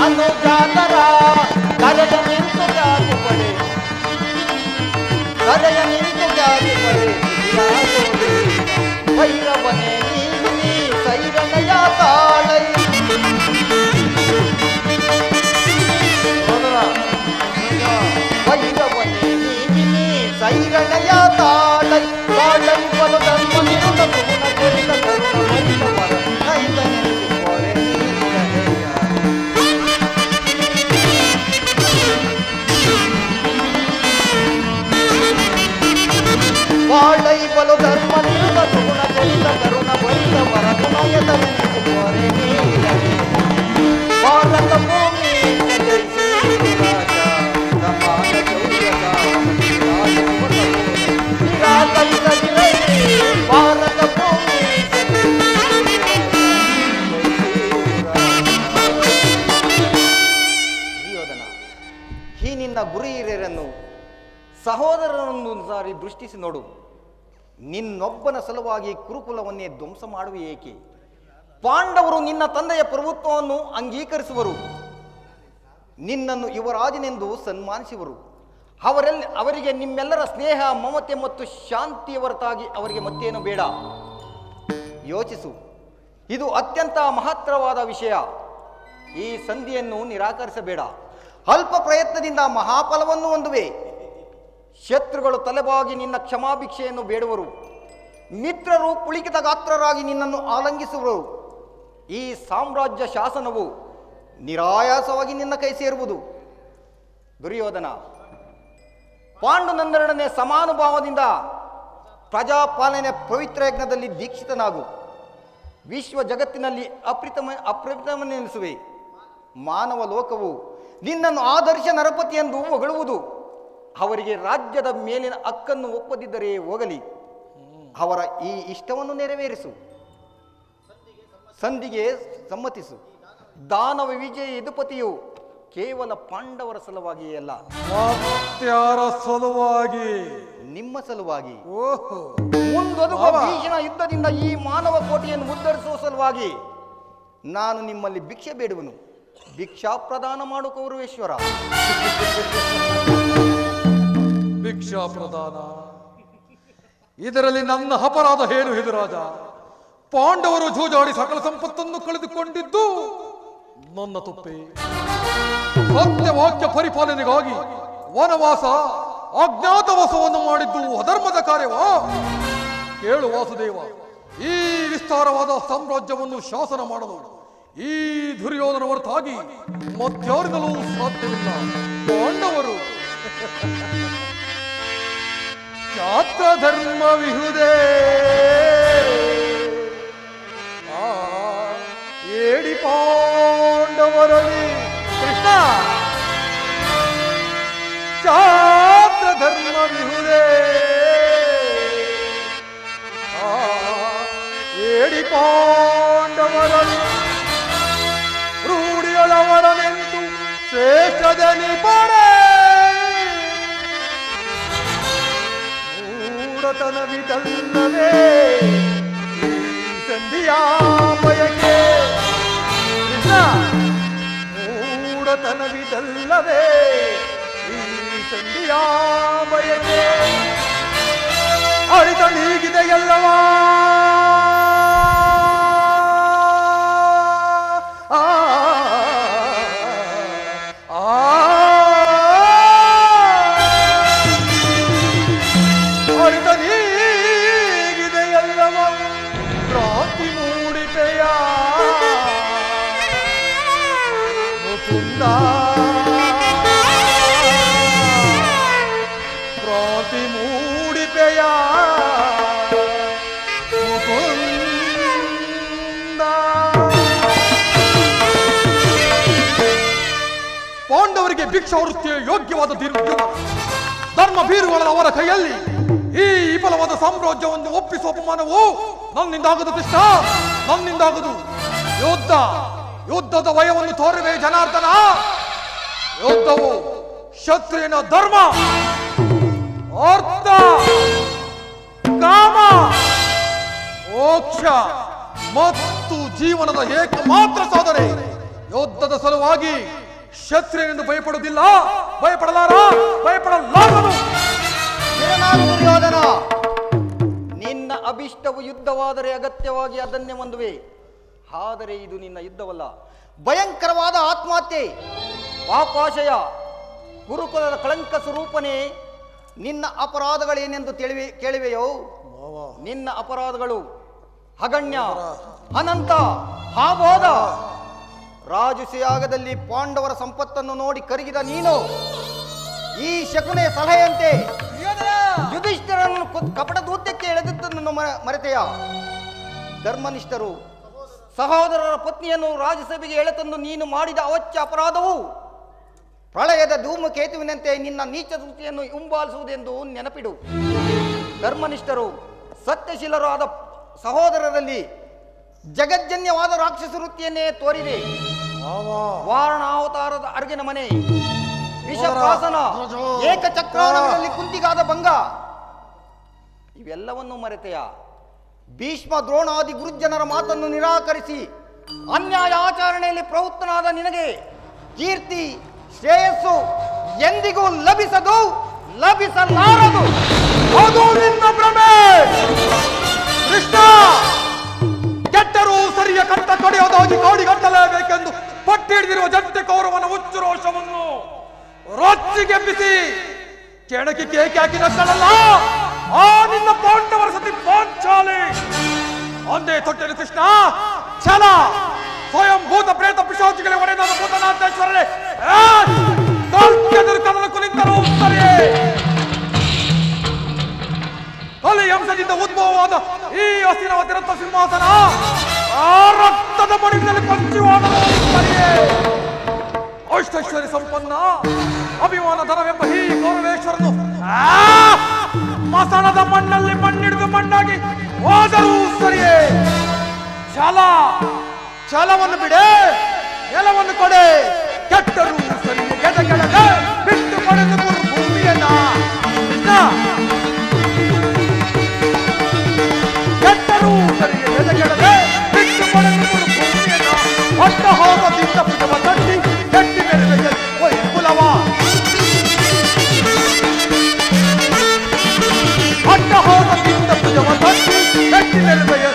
Speaker 8: ಅನುಜಾತರ ಕರೆಯ ನಿಂತು ಜಾತಿ ಪಡೆ ಕರೆಯ ನಿಂತು ಜಾತಿ ಪಡೆ ಭೈರವನೇ ನೀ ಸೈರನಯ ತಾಳೈ ಭೈರವನೇ ನೀ ಸೈರನಯ ತಾಳೈ ತಾಳೈ ಬಲ ಧರ್ಮ ನಿರುತ ಗುಣ ಕೊರಿತ ಕರುಣ ಮರಿತ ವರ ನೈತ ನೆನೆಸಿ ಕೊರೆ ನೀರನೆಯ ವಾಳೈ ಬಲು ಧರ್ಮ ನಿರುತ ಗುಣ ಕೊರಿತ ಕರುಣ ಮರಿತ ವರ ನೈತ ನೆನೆಸಿ ಕೊರೆ ನೀರನೆಯ ಭಾರತ ಭೂಮಿ ರಾಜ ಸಮಾನ ಚೌರ್ಯದ ನಿರಾಕರಿಸದಿರೈ ಭಾರತ ಭೂಮಿ ದುರ್ಯೋಧನ, ಈ ನಿನ್ನ ಗುರು ಹಿರಿಯರನ್ನು ಸಹೋದರರನ್ನು ಸಾರಿ ದೃಷ್ಟಿಸಿ ನೋಡು. ನಿನ್ನೊಬ್ಬನ ಸಲುವಾಗಿ ಕುರುಕುಲವನ್ನೇ ಧ್ವಂಸ ಮಾಡುವ ಏಕೆ? ಪಾಂಡವರು ನಿನ್ನ ತಂದೆಯ ಪ್ರಭುತ್ವವನ್ನು ಅಂಗೀಕರಿಸುವರು, ನಿನ್ನನ್ನು ಯುವರಾಜನೆಂದು ಸನ್ಮಾನಿಸುವರು. ಅವರಿಗೆ ನಿಮ್ಮೆಲ್ಲರ ಸ್ನೇಹ, ಮಮತೆ ಮತ್ತು ಶಾಂತಿಯ ಹೊರತಾಗಿ ಅವರಿಗೆ ಮತ್ತೇನು ಬೇಡ. ಯೋಚಿಸು, ಇದು ಅತ್ಯಂತ ಮಹತ್ತರವಾದ ವಿಷಯ. ಈ ಸಂಧಿಯನ್ನು ನಿರಾಕರಿಸಬೇಡ. ಅಲ್ಪ ಪ್ರಯತ್ನದಿಂದ ಮಹಾಫಲವನ್ನು ಹೊಂದುವೆ. ಶತ್ರುಗಳು ತಲೆಬಾಗಿ ನಿನ್ನ ಕ್ಷಮಾಭಿಕ್ಷೆಯನ್ನು ಬೇಡುವರು. ಮಿತ್ರರು ಪುಳಿಕಿತ ಗಾತ್ರರಾಗಿ ನಿನ್ನನ್ನು ಆಲಂಗಿಸುವರು. ಈ ಸಾಮ್ರಾಜ್ಯ ಶಾಸನವು ನಿರಾಯಾಸವಾಗಿ ನಿನ್ನ ಕೈ ಸೇರುವುದು. ದುರ್ಯೋಧನ, ಪಾಂಡುನಂದರೊಡನೆ ಸಮಾನುಭಾವದಿಂದ ಪ್ರಜಾಪಾಲನೆ ಪವಿತ್ರ ಯಜ್ಞದಲ್ಲಿ ದೀಕ್ಷಿತನಾಗು. ವಿಶ್ವ ಜಗತ್ತಿನಲ್ಲಿ ಅಪ್ರತಿಮನೆನಿಸುವೆ. ಮಾನವ ಲೋಕವು ನಿನ್ನನ್ನು ಆದರ್ಶ ನರಪತಿ ಎಂದು ಹೊಗಳುವುದು. ಅವರಿಗೆ ರಾಜ್ಯದ ಮೇಲಿನ ಹಕ್ಕನ್ನು ಒಪ್ಪದಿದ್ದರೆ ಹೋಗಲಿ, ಅವರ ಈ ಇಷ್ಟವನ್ನು ನೆರವೇರಿಸು. ಸಂಧಿಗೆ ಸಮ್ಮತಿಸು. ದಾನವ ವಿಜಯ ಯದುಪತಿಯು ಕೇವಲ ಪಾಂಡವರ ಸಲುವಾಗಿಯೇ ಅಲ್ಲ,
Speaker 2: ಮತ್ಯಾರ ಸಲುವಾಗಿ?
Speaker 8: ನಿಮ್ಮ ಸಲುವಾಗಿ.
Speaker 2: ಓಹೋ,
Speaker 8: ಮುಂದೊದಗುವ ಭೀಷಣ ಯುದ್ಧದಿಂದ ಈ ಮಾನವ ಕೋಟೆಯನ್ನು ಉದ್ಧರಿಸುವ ಸಲುವಾಗಿ ನಾನು ನಿಮ್ಮಲ್ಲಿ ಭಿಕ್ಷೆ ಬೇಡುವನು. ಭಿಕ್ಷಾ ಪ್ರದಾನ ಮಾಡು ಕೌರವೇಶ್ವರ.
Speaker 2: ಭಿಕ್ಷಾ ಪ್ರದಾನ? ಇದರಲ್ಲಿ ನನ್ನ ಅಪರಾಧ ಏನು ಯದುರಾಜ? ಪಾಂಡವರು ಜೂಜಾಡಿ ಸಕಲ ಸಂಪತ್ತನ್ನು ಕಳೆದುಕೊಂಡಿದ್ದು ನನ್ನ ತಪ್ಪೆ. ಸತ್ಯವಾಕ್ಯ ಪರಿಪಾಲನೆಗಾಗಿ ವನವಾಸ, ಅಜ್ಞಾತವಾಸವನ್ನು ಮಾಡಿದ್ದು ಅಧರ್ಮದ ಕಾರ್ಯವಾ? ಕೇಳು ವಾಸುದೇವ, ಈ ವಿಸ್ತಾರವಾದ ಸಾಮ್ರಾಜ್ಯವನ್ನು ಶಾಸನ ಮಾಡಲು ಈ ದುರ್ಯೋಧನ ಹೊರತಾಗಿ ಮತ್ಯಾರಿಗಲೂ ಸಾಧ್ಯವಿಲ್ಲ. ಪಾಂಡವರು ಚಾತ್ರ ಧರ್ಮವಿಹುದೇ ಏಡಿ ಪಾಂಡವರಲ್ಲಿ ಕೃಷ್ಣ ಚಾತ್ರ ಧರ್ಮವಿಹುದೇ ಏಡಿ ಪಾಂಡವರಲ್ಲಿ ರೂಢಿಯೊಳವರನೆಂದು ಶ್ರೇಷ್ಠದಲ್ಲಿ ಪಡೆ ಮೂಢತನವಿದಲ್ಲವೇ ಸಂಧಿಯ ಬಯಕೆ ಕೃಷ್ಣ, ಮೂಢತನವಿದಲ್ಲವೇ ಈ ಸಂಧಿಯ ಬಯಕೆ ಅಳಿದಳೀಗಿದೆ ಎಲ್ಲವಾ ಅಳಿದಳೀಗಿದೆ ಎಲ್ಲವ ಕ್ರಾಂತಿ ಮೂಡಿಪೆಯ ಮುಕುಂದ ಕ್ರಾಂತಿ ಮೂಡಿಪೆಯ ಮುಕುಂದ. ಪಾಂಡವರಿಗೆ ಭಿಕ್ಷಾ ವೃತ್ತಿಯ ಯೋಗ್ಯವಾದ ಧರ್ಮ ಬೀರುಗಳ ಅವರ ಕೈಯಲ್ಲಿ ಈ ವಿಫಲವಾದ ಸಾಮ್ರಾಜ್ಯವನ್ನು ಒಪ್ಪಿಸುವ ಅಪಮಾನವು ನನ್ನಿಂದಾಗದು ಕೃಷ್ಣ, ನನ್ನಿಂದಾಗದು. ಯುದ್ಧದ ವಯವನ್ನು ತೋರುವೆ ಜನಾರ್ದನ. ಯುದ್ಧವು ಕ್ಷತ್ರಿಯನ ಧರ್ಮ, ಅರ್ಥ, ಕಾಮ, ಮೋಕ್ಷ ಮತ್ತು ಜೀವನದ ಏಕಮಾತ್ರ ಸಾಧನೆ. ಯುದ್ಧದ ಸಲುವಾಗಿ ಕ್ಷತ್ರಿಯನೆಂದು ಭಯಪಡುವುದಿಲ್ಲ, ಭಯಪಡಲಾರದು.
Speaker 8: ದುರ್ಯೋಧನ, ನಿನ್ನ ಅಭಿಷ್ಟವು ಯುದ್ಧವಾದರೆ ಅಗತ್ಯವಾಗಿ ಅದನ್ನೇ ಹೊಂದುವೆ. ಆದರೆ ಇದು ನಿನ್ನ ಯುದ್ಧವಲ್ಲ, ಭಯಂಕರವಾದ ಆತ್ಮಹತ್ಯೆ, ಪಾಪಾಶಯ, ಗುರುಕುಲದ ಕಳಂಕ ಸ್ವರೂಪನೇ. ನಿನ್ನ ಅಪರಾಧಗಳೇನೆಂದು ಕೇಳಿವೆಯೋ? ನಿನ್ನ ಅಪರಾಧಗಳು ಅಗಣ್ಯ, ಅನಂತ, ಹಾಬೋಧ. ರಾಜಸಯಾಗದಲ್ಲಿ ಪಾಂಡವರ ಸಂಪತ್ತನ್ನು ನೋಡಿ ಕರಗಿದ ನೀನು ಈ ಶಕುನೆ ಸಲಹೆಯಂತೆ ಯುಧಿಷ್ಠಿರನ್ನು ಕಪಟ ದೂತ್ಯಕ್ಕೆ ಎಳೆದಿದ್ದನ್ನು ಮರೆತೆಯ? ಧರ್ಮನಿಷ್ಠರು ಸಹೋದರರ ಪತ್ನಿಯನ್ನು ರಾಜಸಭೆಗೆ ಎಳೆತಂದು ನೀನು ಮಾಡಿದ ಅವಚ್ಯ ಅಪರಾಧವು ಪ್ರಳಯದ ಧೂಮಕೇತುವಿನಂತೆ ನಿನ್ನ ನೀಚ ದೃಷ್ಟಿಯನ್ನು ಹಿಂಬಾಲಿಸುವುದೆಂದು ನೆನಪಿಡು. ಧರ್ಮನಿಷ್ಠರು ಸತ್ಯಶೀಲರಾದ ಸಹೋದರರಲ್ಲಿ ಜಗಜ್ಜನ್ಯವಾದ ರಾಕ್ಷಸ ವೃತ್ತಿಯನ್ನೇ ತೋರಿದೆ. ವಾರಣಾವತಾರದ ಅರ್ಗಿನ ಮನೆ, ವಿಷಪ್ರಾಸನ, ಏಕಚಕ್ರಾನಗಳಲ್ಲಿ ಕುಂತಿಗಾದ ಭಂಗ, ಇವೆಲ್ಲವನ್ನು ಮರೆತೆಯ? ಭೀಷ್ಮ ದ್ರೋಣಾದಿ ಗುರುಜನರ ಮಾತನ್ನು ನಿರಾಕರಿಸಿ ಅನ್ಯಾಯ ಆಚರಣೆಯಲ್ಲಿ ಪ್ರವೃತ್ತನಾದ ನಿನಗೆ ಕೀರ್ತಿ ಶ್ರೇಯಸ್ಸು ಎಂದಿಗೂ ಲಭಿಸಲಾರದು.
Speaker 2: ಅದು ನಿನ್ನ ಭ್ರಮೆ ಕೃಷ್ಣ. ಕೆಟ್ಟರೂ ಸರಿಯ ಕಂಠ ಕಡಿಯೋದಾಗಿ ಕಾಡಿಗಟ್ಟಲೇಬೇಕೆಂದು ಪಟ್ಟಿ ಹಿಡಿದಿರುವ ಜಂತೆ ಕೌರವನ ಹುಚ್ಚು ರೋಷವನ್ನು ರೊಚ್ಚಿಗೆಬ್ಬಿಸಿ ಕೆಣಕಿ ಕೇಕೆ ಹಾಕಿದಷ್ಟಲ್ಲ ಆ ನಿನ್ನ ಪಾಂಡವರ ಸತಿ ಪಾಂಚಾಲಿ. ಒಂದೇ ತೊಟ್ಟೆಲು ಕೃಷ್ಣ ಛಲ, ಸ್ವಯಂ ಭೂತ ಪ್ರೇತ ಪಿಶಾಚಿಗಳೇ ಒಡೆದ ಭೂತನಾಥೇಶ್ವರರೇ, ಕದಲಕ್ಕೂ ನಿಂತರೂ ಸರಿಯೇ. ಕಲಿ ಅಂಶದಿಂದ ಉದ್ಭವವಾದ ಈ ಹಸಿನವತಿ ರತ್ನ ಸಿಂಹಾಸನ ಆ ರಕ್ತದ ಮಡಿನಲ್ಲಿ ಪಂಚಿವಾಡಲು ಸರಿಯೇ. ಅಷ್ಟೈಶ್ವರ್ಯ ಸಂಪನ್ನ ಅಭಿಮಾನ ಧನವೆಂಬ ಈ ಕೌರವೇಶ್ವರನು ಮಸಣದ ಮಣ್ಣಲ್ಲಿ ಮಣ್ಣಿಡಿದು ಮಣ್ಣಾಗಿ ಹೋದರೂ ಸರಿಯೇ. ಛಲವನ್ನು ಬಿಡೆ, ನೆಲವನ್ನು ಕೊಡೆ. ಕೆಟ್ಟರೂ ಸರಿಯೇ, ಗೆದಗೆಡದೆ ಬಿಟ್ಟು ಪಡೆದು ಭೂಮಿಯನ್ನ. ಕೆಟ್ಟರೂ ಸರಿಯೇ, ಗೆದಗೆಡದೆ ಬಿಟ್ಟು ಪಡೆದು ಭೂಮಿಯನ್ನ. ಹೊಟ್ಟ ಹೋಗದಿಂದ ಭುಜವ ತಟ್ಟಿ ಗಟ್ಟಿ ಮೇಲೆ ಕುಲವ. ಹೊಟ್ಟ ಹೋಗದಿಂದ ಭುಜವ ತಟ್ಟಿ ಗಟ್ಟಿ ಮೇಲೆ ಕುಲವ.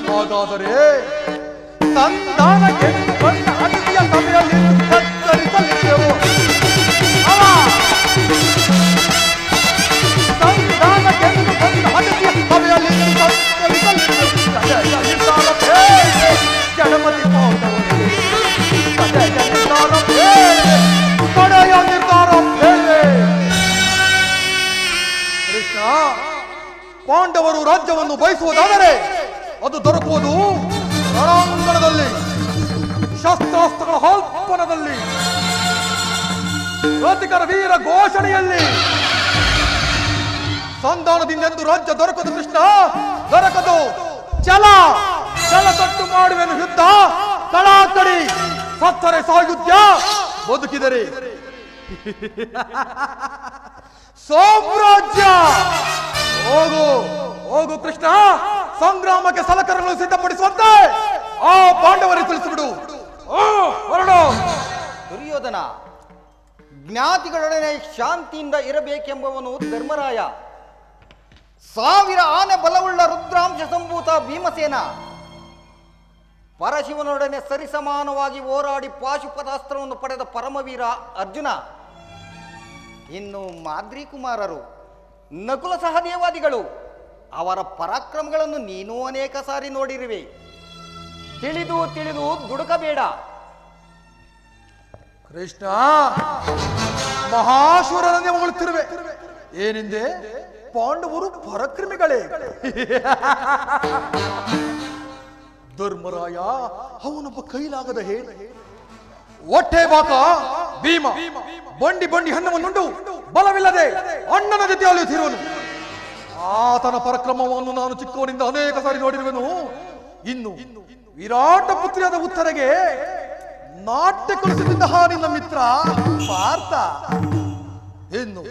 Speaker 2: ಹಾಗಾದರೆ ಸಂಧಾನಕ್ಕೆ ಬಂದ ಅತಿಥಿಯ ಸಭೆಯಲ್ಲಿ ಸತ್ಕರಿಸಲಿದ್ದೆವು. ಸಂಧಾನಕ್ಕೆ ಬಂದ ಅತಿಥಿಯ ಸಭೆಯಲ್ಲಿ ಜಡಮತಿ ಪಾಂಡವರಿಗೆ ಕಡೆಯ ನಿರ್ಧಾರ ಬೇರೆ. ಕೃಷ್ಣ, ಪಾಂಡವರು ರಾಜ್ಯವನ್ನು ಬಯಸುವುದಾದರೆ ಅದು ದೊರಕುವುದು ರಣಾಂಗಣದಲ್ಲಿ, ಶಸ್ತ್ರಾಸ್ತ್ರಗಳ ಹಾಲ್ಪನದಲ್ಲಿ, ರಥಿಕರ ವೀರ ಘೋಷಣೆಯಲ್ಲಿ. ಸಂಧಾನದಿಂದೆಂದು ರಾಜ್ಯ ದೊರಕದು ಕೃಷ್ಣ, ದೊರಕದು. ಛಲತಟ್ಟು ಮಾಡುವೆನು ಯುದ್ಧ, ಕಳಾಕಡಿ ಸತ್ತರೆ ಸಾಯುಧ್ಯ, ಬದುಕಿದರೆ ಸಾಮ್ರಾಜ್ಯ. ಹೋಗು ಹೋಗು ಕೃಷ್ಣ, ಸಂಗ್ರಾಮಕ್ಕೆ ಸಲಕರಣೆಗಳನ್ನು ಸಿದ್ಧಪಡಿಸುವಂತೆ ಆ ಪಾಂಡವರಿಗೆ ತಿಳಿಸಿಬಿಡು. ಹೊರಡು.
Speaker 8: ದುರ್ಯೋಧನ, ಜ್ಞಾತಿಗಳೊಡನೆ ಶಾಂತಿಯಿಂದ ಇರಬೇಕೆಂಬವನು ಧರ್ಮರಾಯ. 1000 ಆನೆ ಬಲವುಳ್ಳ ರುದ್ರಾಂಶ ಸಂಭೂತ ಭೀಮಸೇನ, ಪರಶಿವನೊಡನೆ ಸರಿಸಮಾನವಾಗಿ ಹೋರಾಡಿ ಪಾಶುಪತಾಸ್ತ್ರವನ್ನು ಪಡೆದ ಪರಮವೀರ ಅರ್ಜುನ, ಇನ್ನು ಮಾದ್ರಿ ಕುಮಾರರು, ನಕುಲ ಸಹದೇವಾದಿಗಳು, ಅವರ ಪರಾಕ್ರಮಗಳನ್ನು ನೀನು ಅನೇಕ ಸಾರಿ ನೋಡಿರುವೆ. ತಿಳಿದು ತಿಳಿದು ದುಡುಕಬೇಡ.
Speaker 2: ಕೃಷ್ಣ, ಮಹಾಶೂರನನ್ನೇ ಹೊಗಳುತ್ತಿರುವೆ. ಏನೆಂದೆ? ಪಾಂಡವರು ಪರಾಕ್ರಮಿಗಳೇ. ಧರ್ಮರಾಯ ಅವನೊಬ್ಬ ಕೈಲಾಗದ ಹೇಳಿ. ಹೊಟ್ಟೆ ಬಾಕ ಭೀಮ ಬಂಡಿ ಬಂಡಿ ಹಣ್ಣವನ್ನುಂಡು ಬಲವಿಲ್ಲದೆ ಅಣ್ಣನ ಜೊತೆ ಅಲಿಯುತ್ತಿರುವನು. ಆತನ ಪರಾಕ್ರಮವನ್ನು ನಾನು ಚಿಕ್ಕವನಿಂದ ಅನೇಕ ಸಾರಿ ನೋಡಿರುವೆನು. ಇನ್ನು ವಿರಾಟ ಪುತ್ರಿಯಾದ ಉತ್ತರೆಗೆ ನಾಟ್ಯ ಕಲಿಸುತ್ತಿದ್ದ ನಿನ್ನ ಮಿತ್ರ ಪಾರ್ಥ, ಇನ್ನು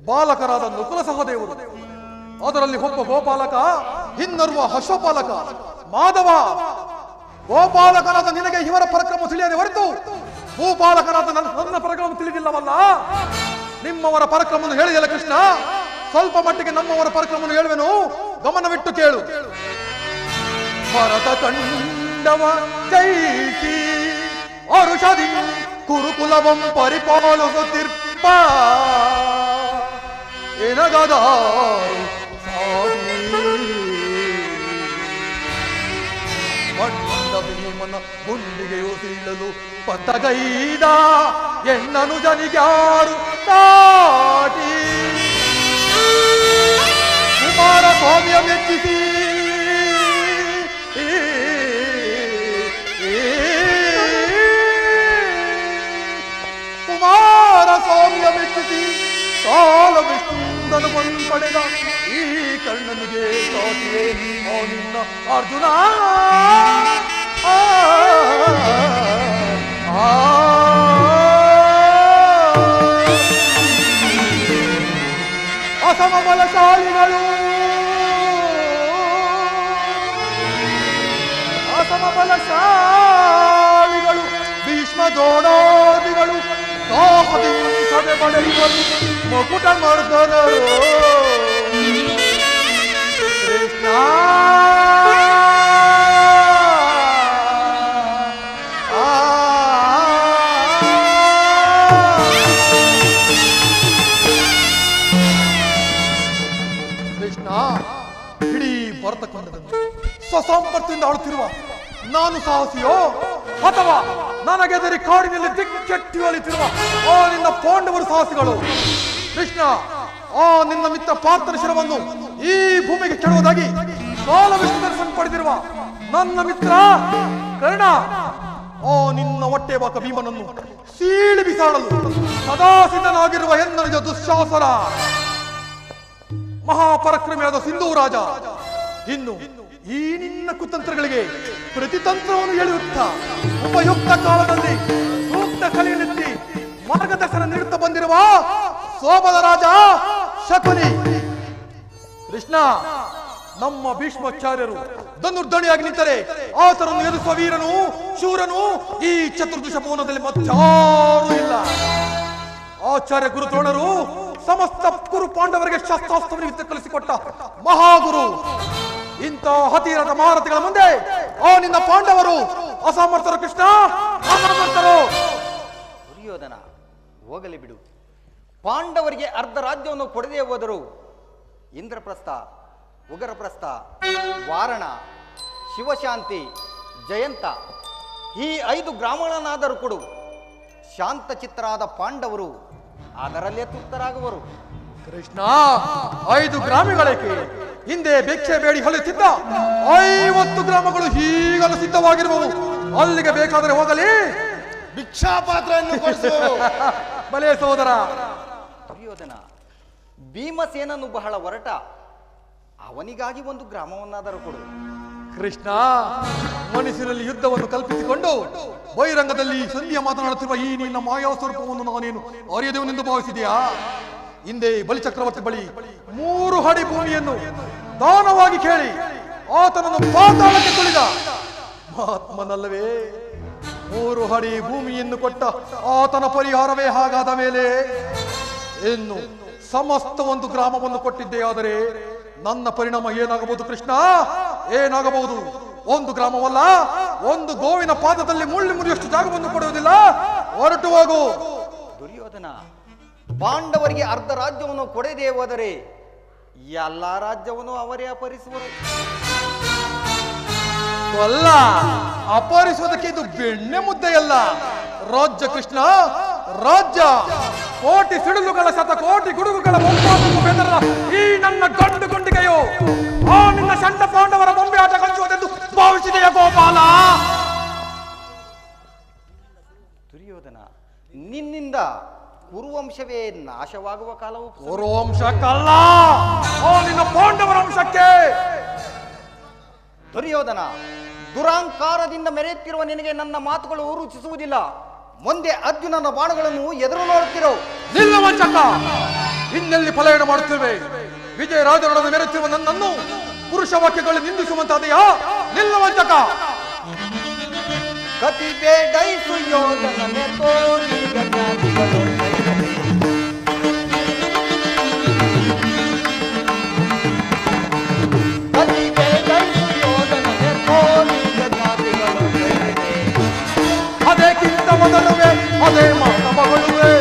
Speaker 2: ಬಾಲಕರಾದ ನಕುಲ ಸಹದೇವರು, ಅದರಲ್ಲಿ ಒಬ್ಬ ಗೋಪಾಲಕ, ಇನ್ನೋರ್ವ ಅಶ್ವಪಾಲಕ ಮಾಧವ. ಗೋಪಾಲಕನಾದ ನಿನಗೆ ಇವರ ಪರಾಕ್ರಮ ತಿಳಿಯದೆ ಹೊರತು ಭೂಪಾಲಕನಾದ ನನ್ನ ಪರಾಕ್ರಮ ತಿಳಿದಿಲ್ಲವಲ್ಲ. ನಿಮ್ಮವರ ಪರಾಕ್ರಮವನ್ನು ಹೇಳಿದಲ್ಲ ಕೃಷ್ಣ, ಸ್ವಲ್ಪ ಮಟ್ಟಿಗೆ ನಮ್ಮವರ ಪರಾಕ್ರಮವನ್ನು ಹೇಳುವೆನು, ಗಮನವಿಟ್ಟು ಕೇಳು. ಭರತ ಕಂಡವ ಜೈಸಿ ಅರುಷದಿ ಕುರುಕುಲವಂ ಪರಿಪಾಲಿಸುತ್ತಿರ್ಪ ಎನಗದ ಮಣ್ಣ ಭೀಮನ ಗುಂಡಿಗೆಯು ಸೀಳಲು ಪತಗೈದ ಎನ್ನನು ಜನಿಗ್ಯಾರು ತಾಟಿ ಕುಮಾರ ಸ್ವಾಮಿಯ ಮೆಚ್ಚಿಸಿ ಕುಮಾರ ಸ್ವಾಮಿಯ ಮೆಚ್ಚಿಸಿ ಕಾಲ ವಿಷ್ಣುಂದನು ಬಂದು ಪಡೆದ ಈ ಕರ್ಣನಿಗೆ ಸಾಟಿಯೇ ನಿನ್ನ ಅರ್ಜುನ. ಅಸಮ ಬಲಶಾಲಿಗಳು ಭೀಷ್ಮ ದ್ರೋಣಾದಿಗಳು ಸದೆ ಪಡೆಯುವರು ಮುಕುಟ ಮರ್ದನರು. ಕೃಷ್ಣ, ಕೃಷ್ಣ ಇಡೀ ಭರತಖಂಡದಲ್ಲಿ ಸ್ವಸಂಪತ್ತಿನಿಂದ ಆಳುತ್ತಿರುವ ನಾನು ಸಾಹಸಿಯೋ ಅಥವಾ ನನಗೆದರಿ ಕಾಡಿನಲ್ಲಿ ದಿಕ್ಕೆಟ್ಟಿ ಅಲಿತಿರುವ ಆ ನಿನ್ನ ಪಾಂಡವರು ಸಾಹಸಿಗಳು? ಕೃಷ್ಣ, ಆ ನಿನ್ನ ಮಿತ್ರ ಪಾರ್ಥನ ಶಿರವನ್ನು ಈ ಭೂಮಿಗೆ ಕೆಡುವುದಾಗಿ ಕಾಲ ವಿಷ್ಣು ದರ್ಶನ ಪಡೆದಿರುವ ನನ್ನ ಮಿತ್ರ ಕರ್ಣ, ಆ ನಿನ್ನ ಹೊಟ್ಟೆ ಬಾಕ ಭೀಮನನ್ನು ಸೀಳಿ ಬಿಸಾಡಲು ಸದಾ ಸಿದ್ಧನಾಗಿರುವ ಎನ್ನನಿಜ ದುಶ್ಯಾಸನ ಮಹಾಪರಾಕ್ರಮಿಯಾದ ಸಿಂಧೂ ರಾಜ, ಇನ್ನು ಈ ನಿನ್ನ ಕುತಂತ್ರಗಳಿಗೆ ಪ್ರತಿತಂತ್ರವನ್ನು ಎಳೆಯುತ್ತಾ ಉಪಯುಕ್ತ ಕಾಲದಲ್ಲಿ ಸೂಕ್ತ ಕಲೆಯನ್ನೆತ್ತಿ ಮಾರ್ಗದರ್ಶನ ನೀಡುತ್ತಾ ಬಂದಿರುವ ಸೋಮದ ರಾಜ ಶಕುನಿ. ಕೃಷ್ಣ, ನಮ್ಮ ಭೀಷ್ಮಾಚಾರ್ಯರು ಧನುರ್ಧಣಿಯಾಗಿ ನಿಂತರೆ ಆತರನ್ನು ಎದುರಿಸುವ ವೀರನು ಶೂರನು ಈ ಚತುರ್ದಶ ಭುವನದಲ್ಲಿ ಮತ್ತಾರೂ ಇಲ್ಲ. ಆಚಾರ್ಯ ಗುರು ದ್ರೋಣರು ಸಮಸ್ತ ಕುರು ಪಾಂಡವರಿಗೆ ಶಸ್ತ್ರಾಸ್ತ್ರವನ್ನು ಕಲಿಸಿಕೊಟ್ಟ ಮಹಾಗುರು. ಇಂಥ ಹತಿರದ ಮಾರತಿಗಳ ಮುಂದೆ ಆ ನಿನ್ನ ಪಾಂಡವರು ಅಸಮರ್ಥರು ಕೃಷ್ಣ, ಅಸಮರ್ಥರು.
Speaker 5: ದುರ್ಯೋಧನ, ಹೋಗಲಿ ಬಿಡು. ಪಾಂಡವರಿಗೆ ಅರ್ಧ ರಾಜ್ಯವನ್ನು ಕೊಡದೇ ಹೋದರು ಇಂದ್ರಪ್ರಸ್ಥ, ಉಗರಪ್ರಸ್ಥ, ವಾರಣ, ಶಿವಶಾಂತಿ, ಜಯಂತ ಈ 5 ಗ್ರಾಮಗಳನ್ನಾದರೂ ಕೊಡು. ಶಾಂತಚಿತ್ತರಾದ ಪಾಂಡವರು ಅದರಲ್ಲೇ ತೃಪ್ತರಾಗುವರು.
Speaker 2: ಕೃಷ್ಣ, 5 ಗ್ರಾಮಗಳೇಕೆ? ಹಿಂದೆ ಭಿಕ್ಷೆ ಬೇಡಿ ಹೊಲಿತಿದ್ದ 50 ಗ್ರಾಮಗಳು ಈಗಲೂ ಸಿದ್ಧವಾಗಿರುವವು. ಅಲ್ಲಿಗೆ ಬೇಕಾದರೆ ಹೋಗಲಿ,
Speaker 4: ಭಿಕ್ಷಾ ಪಾತ್ರೆಯನ್ನು ಕೊಡಿಸುವರು.
Speaker 2: ಬಲೆ ಸೋದರ.
Speaker 5: ದುರ್ಯೋಧನ, ಭೀಮಸೇನನು ಬಹಳ ಹೊರಟ, ಅವನಿಗಾಗಿ 1 ಗ್ರಾಮವನ್ನಾದರೂ ಕೊಡು.
Speaker 2: ಕೃಷ್ಣ, ಮನಸ್ಸಿನಲ್ಲಿ ಯುದ್ಧವನ್ನು ಕಲ್ಪಿಸಿಕೊಂಡು ಬಹಿರಂಗದಲ್ಲಿ ಸಂಧಿಯ ಮಾತನಾಡುತ್ತಿರುವ ಈ ನಿನ್ನ ಮಾಯಾ ಸ್ವರೂಪವನ್ನು ನಾನೇನು ಅರಿಯದೇವನೆಂದು ಭಾವಿಸಿದೆಯಾ? ಹಿಂದೆ ಬಲಿಚಕ್ರವರ್ತಿ ಬಳಿ 3 ಅಡಿ ಭೂಮಿಯನ್ನು ದಾನವಾಗಿ ಕೇಳಿ ಆತನನ್ನು ಪಾತಾಳಕ್ಕೆ ತುಳಿದ ಮಹಾತ್ಮನಲ್ಲವೇ? 3 ಅಡಿ ಭೂಮಿಯನ್ನು ಕೊಟ್ಟ ಆತನ ಪರಿಹಾರವೇ ಹಾಗಾದ ಮೇಲೆ ಇನ್ನು ಸಮಸ್ತ 1 ಗ್ರಾಮವನ್ನು ಕೊಟ್ಟಿದ್ದೇ ಆದರೆ ನನ್ನ ಪರಿಣಾಮ ಏನಾಗಬಹುದು ಕೃಷ್ಣ? ಏನಾಗಬಹುದು? 1 ಗ್ರಾಮವಲ್ಲ, 1 ಗೋವಿನ ಪಾದದಲ್ಲಿ ಮುಳ್ಳು ಮುರಿಯಷ್ಟು ಜಾಗವನ್ನು ಕೊಡುವುದಿಲ್ಲ. ಹೊರಟು ಹೋಗು.
Speaker 5: ದುರ್ಯೋಧನ, ಪಾಂಡವರಿಗೆ ಅರ್ಧ ರಾಜ್ಯವನ್ನು ಕೊಡದೇ ಹೋದರೆ ಎಲ್ಲ ರಾಜ್ಯವನ್ನು ಅವರೇ ಅಪಹರಿಸುವರು.
Speaker 2: ಅಲ್ಲ, ಅಪಹರಿಸುವುದಕ್ಕೆ ಇದು ಬೆಣ್ಣೆ ಮುದ್ದೆಯಲ್ಲ. ರಾಜ್ಯ ಕೃಷ್ಣ, ರಾಜ್ಯ. ಕೋಟಿ ಸಿಡಿಲುಗಳ 100 ಕೋಟಿ ಗುಡುಗುಗಳ ಬೆದರ ಈ ನನ್ನ ಗಂಡು ಗುಂಡಿಗೆಯು ಆ ನಿನ್ನ ಸಣ್ಣ ಪಾಂಡವರ ಬೊಂಬೆ ಆಟ ಕಲಿಸುವುದೆಂದು ಭಾವಿಸಿದೆಯ ಗೋಪಾಲ?
Speaker 5: ದುರ್ಯೋಧನ, ನಿನ್ನಿಂದ ಕುರುವಂಶವೇ ನಾಶವಾಗುವ ಕಾಲವು.
Speaker 2: ಕುರುವಂಶಕ್ಕಲ್ಲ, ಆ ನಿನ್ನ ಪಾಂಡವರ ವಂಶಕ್ಕೆ.
Speaker 5: ದುರ್ಯೋಧನ, ದುರಾಂಕಾರದಿಂದ ಮೆರೆಯುತ್ತಿರುವ ನಿನಗೆ ನನ್ನ ಮಾತುಗಳು ರುಚಿಸುವುದಿಲ್ಲ. ಮುಂದೆ ಅರ್ಜುನನ ಬಾಣಗಳನ್ನು ಎದುರು ನೋಡುತ್ತಿರೋ.
Speaker 2: ನಿಲ್ಲ ವಂಚಕ, ಇನ್ನೆಲ್ಲಿ ಪಲಾಯನ ಮಾಡುತ್ತಿರುವೆ? ವಿಜಯ ರಾಜರೊಡನೆ ಮೆರೆಯುತ್ತಿರುವ ನನ್ನನ್ನು ಪುರುಷ ವಾಕ್ಯಗಳು ನಿಂದಿಸುವಂತಾದೆಯಾ? ನಿಲ್ಲ ವಂಚಕ.
Speaker 5: ಕತಿ ಬೇಡೈಸು ಯೋಧನನೆ ತೋರಿ ಗಜಾತಿಗಳು ಕತಿ ಬೇಡೈಸು ಯೋಧನನೆ ತೋರಿ ಗಜಾತಿಗಳು
Speaker 2: ಅದಕ್ಕಿಂತ ಮೊದಲುವೆ ಅದೇ ಮಾತ ಮಗಳುವೆ,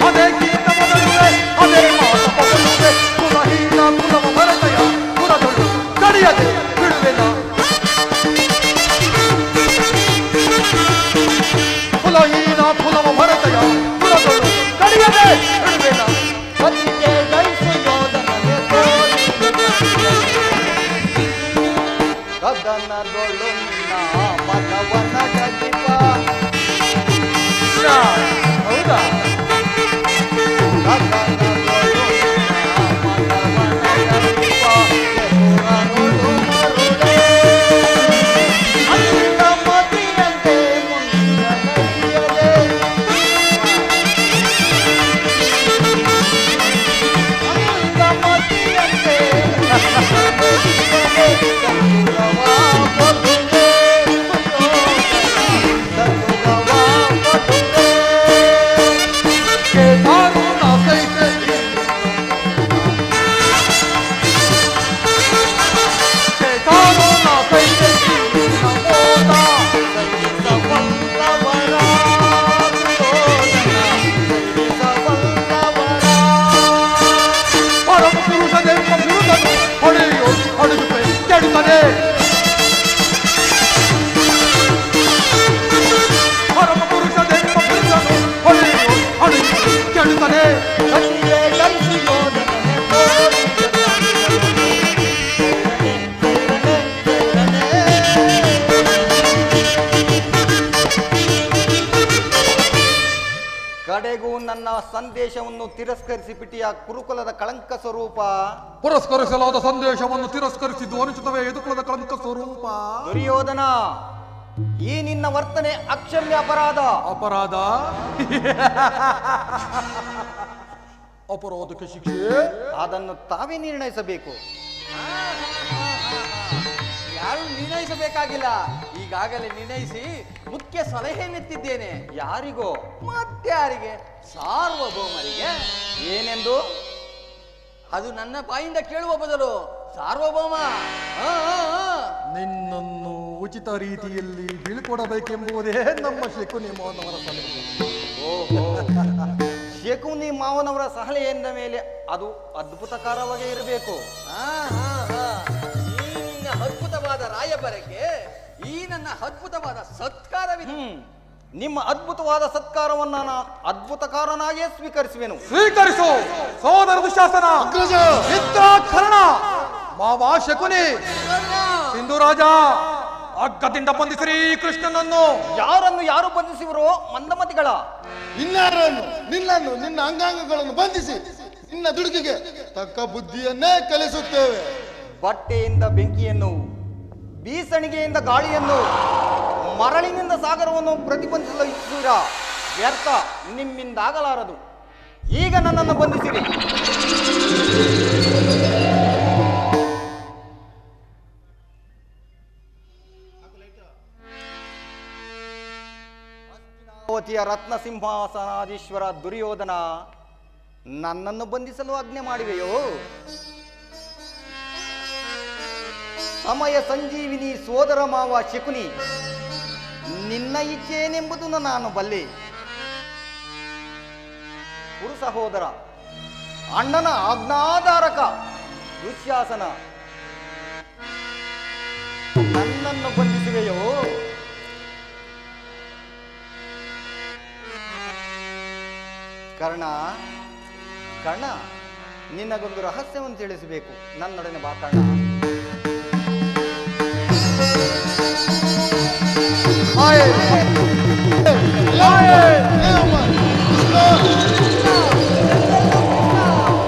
Speaker 2: ಅದಕ್ಕಿಂತ ಮೊದಲುವೆ ಅದೇ ಮಾತ ಮಗಳುವೆ. ಕುಲಹೀನ ಕುಲವ ಭರತಯ ಕುಲದೊಳು ಕಡಿಯದೆ ಬಿಡುವೆನ. ಕುಲಹೀನ ಕುಲವ ಭರತಯ ಕುಲದೊಳು ಕಡಿಯದೆ ಬಿಡುವೆನ.
Speaker 5: ಕತಿಗೆ ಗೈಸು ಯೋಧನನೆ ತೋರಿ ಕದನದೊಳು ಮತವನ ಗತಿಪ.
Speaker 2: ಹೌದಾ?
Speaker 5: ಕದನದೊಳು ಮತವನ ಗತಿಪ ಎದುರನೊಳು ಮರುಳೇ. ಅಂದ ಮತಿಯಂತೆ ಮುಂದ ನದಿಯಲೇ. ಅಂದ ಮತಿಯಂತೆ ಚಂದ್ರವಾ ಬದುವೆ ಚಂದ್ರವಾ ಬದುವೆ.
Speaker 2: ಕೇದಾರುನ ಸೈತೆ ಕೇದಾರುನ ಸೈತೆ ನಮೋದ
Speaker 5: ಸವಲ್ಲವರ ಸವಲ್ಲವರ
Speaker 2: ಪರಮ ಪುರುಷನೆಂಬ ಬಿರುದನ್ನು ಹೊಡೆಯೋ ಹೊಡೆದು ಕೆಡುತ್ತದೆ. ಪರಮ ಪುರುಷನೆಂಬ ಬಿರುದನ್ನು ಹೊಡೆಯೋ ಹೊಡೆದು ಕೆಡುತ್ತದೆ.
Speaker 5: ಕತಿಗೆ ಗೈಸು ಯೋಧನನೆ ತೋರಿ ಕಡೆಗೂ ನನ್ನ ಸಂದೇಶವನ್ನು ತಿರಸ್ಕರಿಸಿ ಬಿಟ್ಟಿಯ ಕುರುಕುಲದ ಕಳಂಕ ಸ್ವರೂಪ.
Speaker 2: ಪುರಸ್ಕರಿಸಲಾದ ಸಂದೇಶವನ್ನು ತಿರಸ್ಕರಿಸಿದ್ದು ಅನುಚಿತವೇ ಯದುಕುಲದ ಕಳಂಕ ಸ್ವರೂಪ.
Speaker 5: ದುರ್ಯೋಧನ, ಈ ನಿನ್ನ ವರ್ತನೆ ಅಕ್ಷಮ್ಯ ಅಪರಾಧ.
Speaker 2: ಅಪರಾಧ? ಅಪರಾಧಕ್ಕೆ ಶಿಕ್ಷೆ
Speaker 5: ಅದನ್ನು ತಾವೇ ನಿರ್ಣಯಿಸಬೇಕು.
Speaker 10: ಯಾರು ನಿರ್ಣಯಿಸಬೇಕಾಗಿಲ್ಲ, ಈಗಾಗಲೇ ನಿರ್ಣಯಿಸಿ ಮುಖ್ಯ ಸಲಹೆಯನ್ನೆತ್ತಿದ್ದೇನೆ.
Speaker 5: ಯಾರಿಗೋ?
Speaker 10: ಮತ್ಯಾರಿಗೆ? ಸಾರ್ವಭೌಮರಿಗೆ.
Speaker 5: ಏನೆಂದು?
Speaker 10: ಅದು ನನ್ನ ಬಾಯಿಂದ ಕೇಳುವ ಬದಲು ಸಾರ್ವಭೌಮ
Speaker 2: ನಿನ್ನನ್ನು ಉಚಿತ ರೀತಿಯಲ್ಲಿ ಬೀಳ್ಕೊಡಬೇಕೆಂಬುದೇ ನಮ್ಮ ಶಕುನಿ ಮಾವನವರ ಸಲಹೆ.
Speaker 8: ಓಹೋ, ಶಕುನಿ ಮಾವನವರ ಸಲಹೆಯಿಂದ ಮೇಲೆ ಅದು ಅದ್ಭುತಕರವಾಗಿ ಇರಬೇಕು.
Speaker 10: ಈ ನಿನ್ನ ಅದ್ಭುತವಾದ ರಾಯಭರಕ್ಕೆ ಈ ನನ್ನ ಅದ್ಭುತವಾದ ಸತ್ಕಾರವಿದೆ.
Speaker 8: ನಿಮ್ಮ ಅದ್ಭುತವಾದ ಸತ್ಕಾರವನ್ನ ನಾನು ಅದ್ಭುತಕಾರನಾಗಿಯೇ ಸ್ವೀಕರಿಸುವೆನು.
Speaker 2: ಸ್ವೀಕರಿಸು ಸೋದರ ದುಶಾಸನ, ಮಿತ್ರ ಕರ್ಣ, ಮಾವ ಶಕುನಿ, ಸಿಂಧುರಾಜ, ಅಗ್ಗದಿಂದ ಬಂಧಿಸಿರಿ ಕೃಷ್ಣನನ್ನು.
Speaker 8: ಯಾರನ್ನು ಯಾರು ಬಂಧಿಸುವರೋ ಮಂದಮತಿಗಳ?
Speaker 4: ಇನ್ಯಾರನ್ನು? ನಿನ್ನನ್ನು, ನಿನ್ನ ಅಂಗಾಂಗಗಳನ್ನು ಬಂಧಿಸಿ ನಿನ್ನ ದುಡುಕಿಗೆ ತಕ್ಕ ಬುದ್ಧಿಯನ್ನೇ ಕಲಿಸುತ್ತೇವೆ.
Speaker 8: ಬಟ್ಟೆಯಿಂದ ಬೆಂಕಿಯನ್ನು, ಬೀಸಣಿಗೆಯಿಂದ ಗಾಳಿಯನ್ನು, ಮರಳಿನಿಂದ ಸಾಗರವನ್ನು ಪ್ರತಿಬಂಧಿಸಲು ಇಚ್ಛಿಸುವಿರಾ? ವ್ಯರ್ಥ, ನಿಮ್ಮಿಂದಾಗಲಾರದು. ಈಗ ನನ್ನನ್ನು ಬಂಧಿಸಿರಿ. ಹಸ್ತಿನಾವತಿಯ ರತ್ನ ಸಿಂಹಾಸನಾಧೀಶ್ವರ ದುರ್ಯೋಧನ, ನನ್ನನ್ನು ಬಂಧಿಸಲು ಆಜ್ಞೆ ಮಾಡಿವೆಯೋ? ಸಮಯ ಸಂಜೀವಿನಿ ಸೋದರ ಮಾವ ಶಕುನಿ, ನಿನ್ನ ಇಚ್ಛೆ ಏನೆಂಬುದನ್ನು ನಾನು ಬಲ್ಲೆ. ಗುರು ಸಹೋದರ, ಅಣ್ಣನ ಆಜ್ಞಾಧಾರಕ ದುಶ್ಯಾಸನ, ನನ್ನನ್ನು ಬಂಧಿಸುವೆಯೋ? ಕರ್ಣ, ಕರ್ಣ, ನಿನ್ನಗೊಂದು ರಹಸ್ಯವನ್ನು ತಿಳಿಸಬೇಕು. ನನ್ನೊಡನೆ ಬಾ ಕರ್ಣ.
Speaker 4: ಕೃಷ್ಣ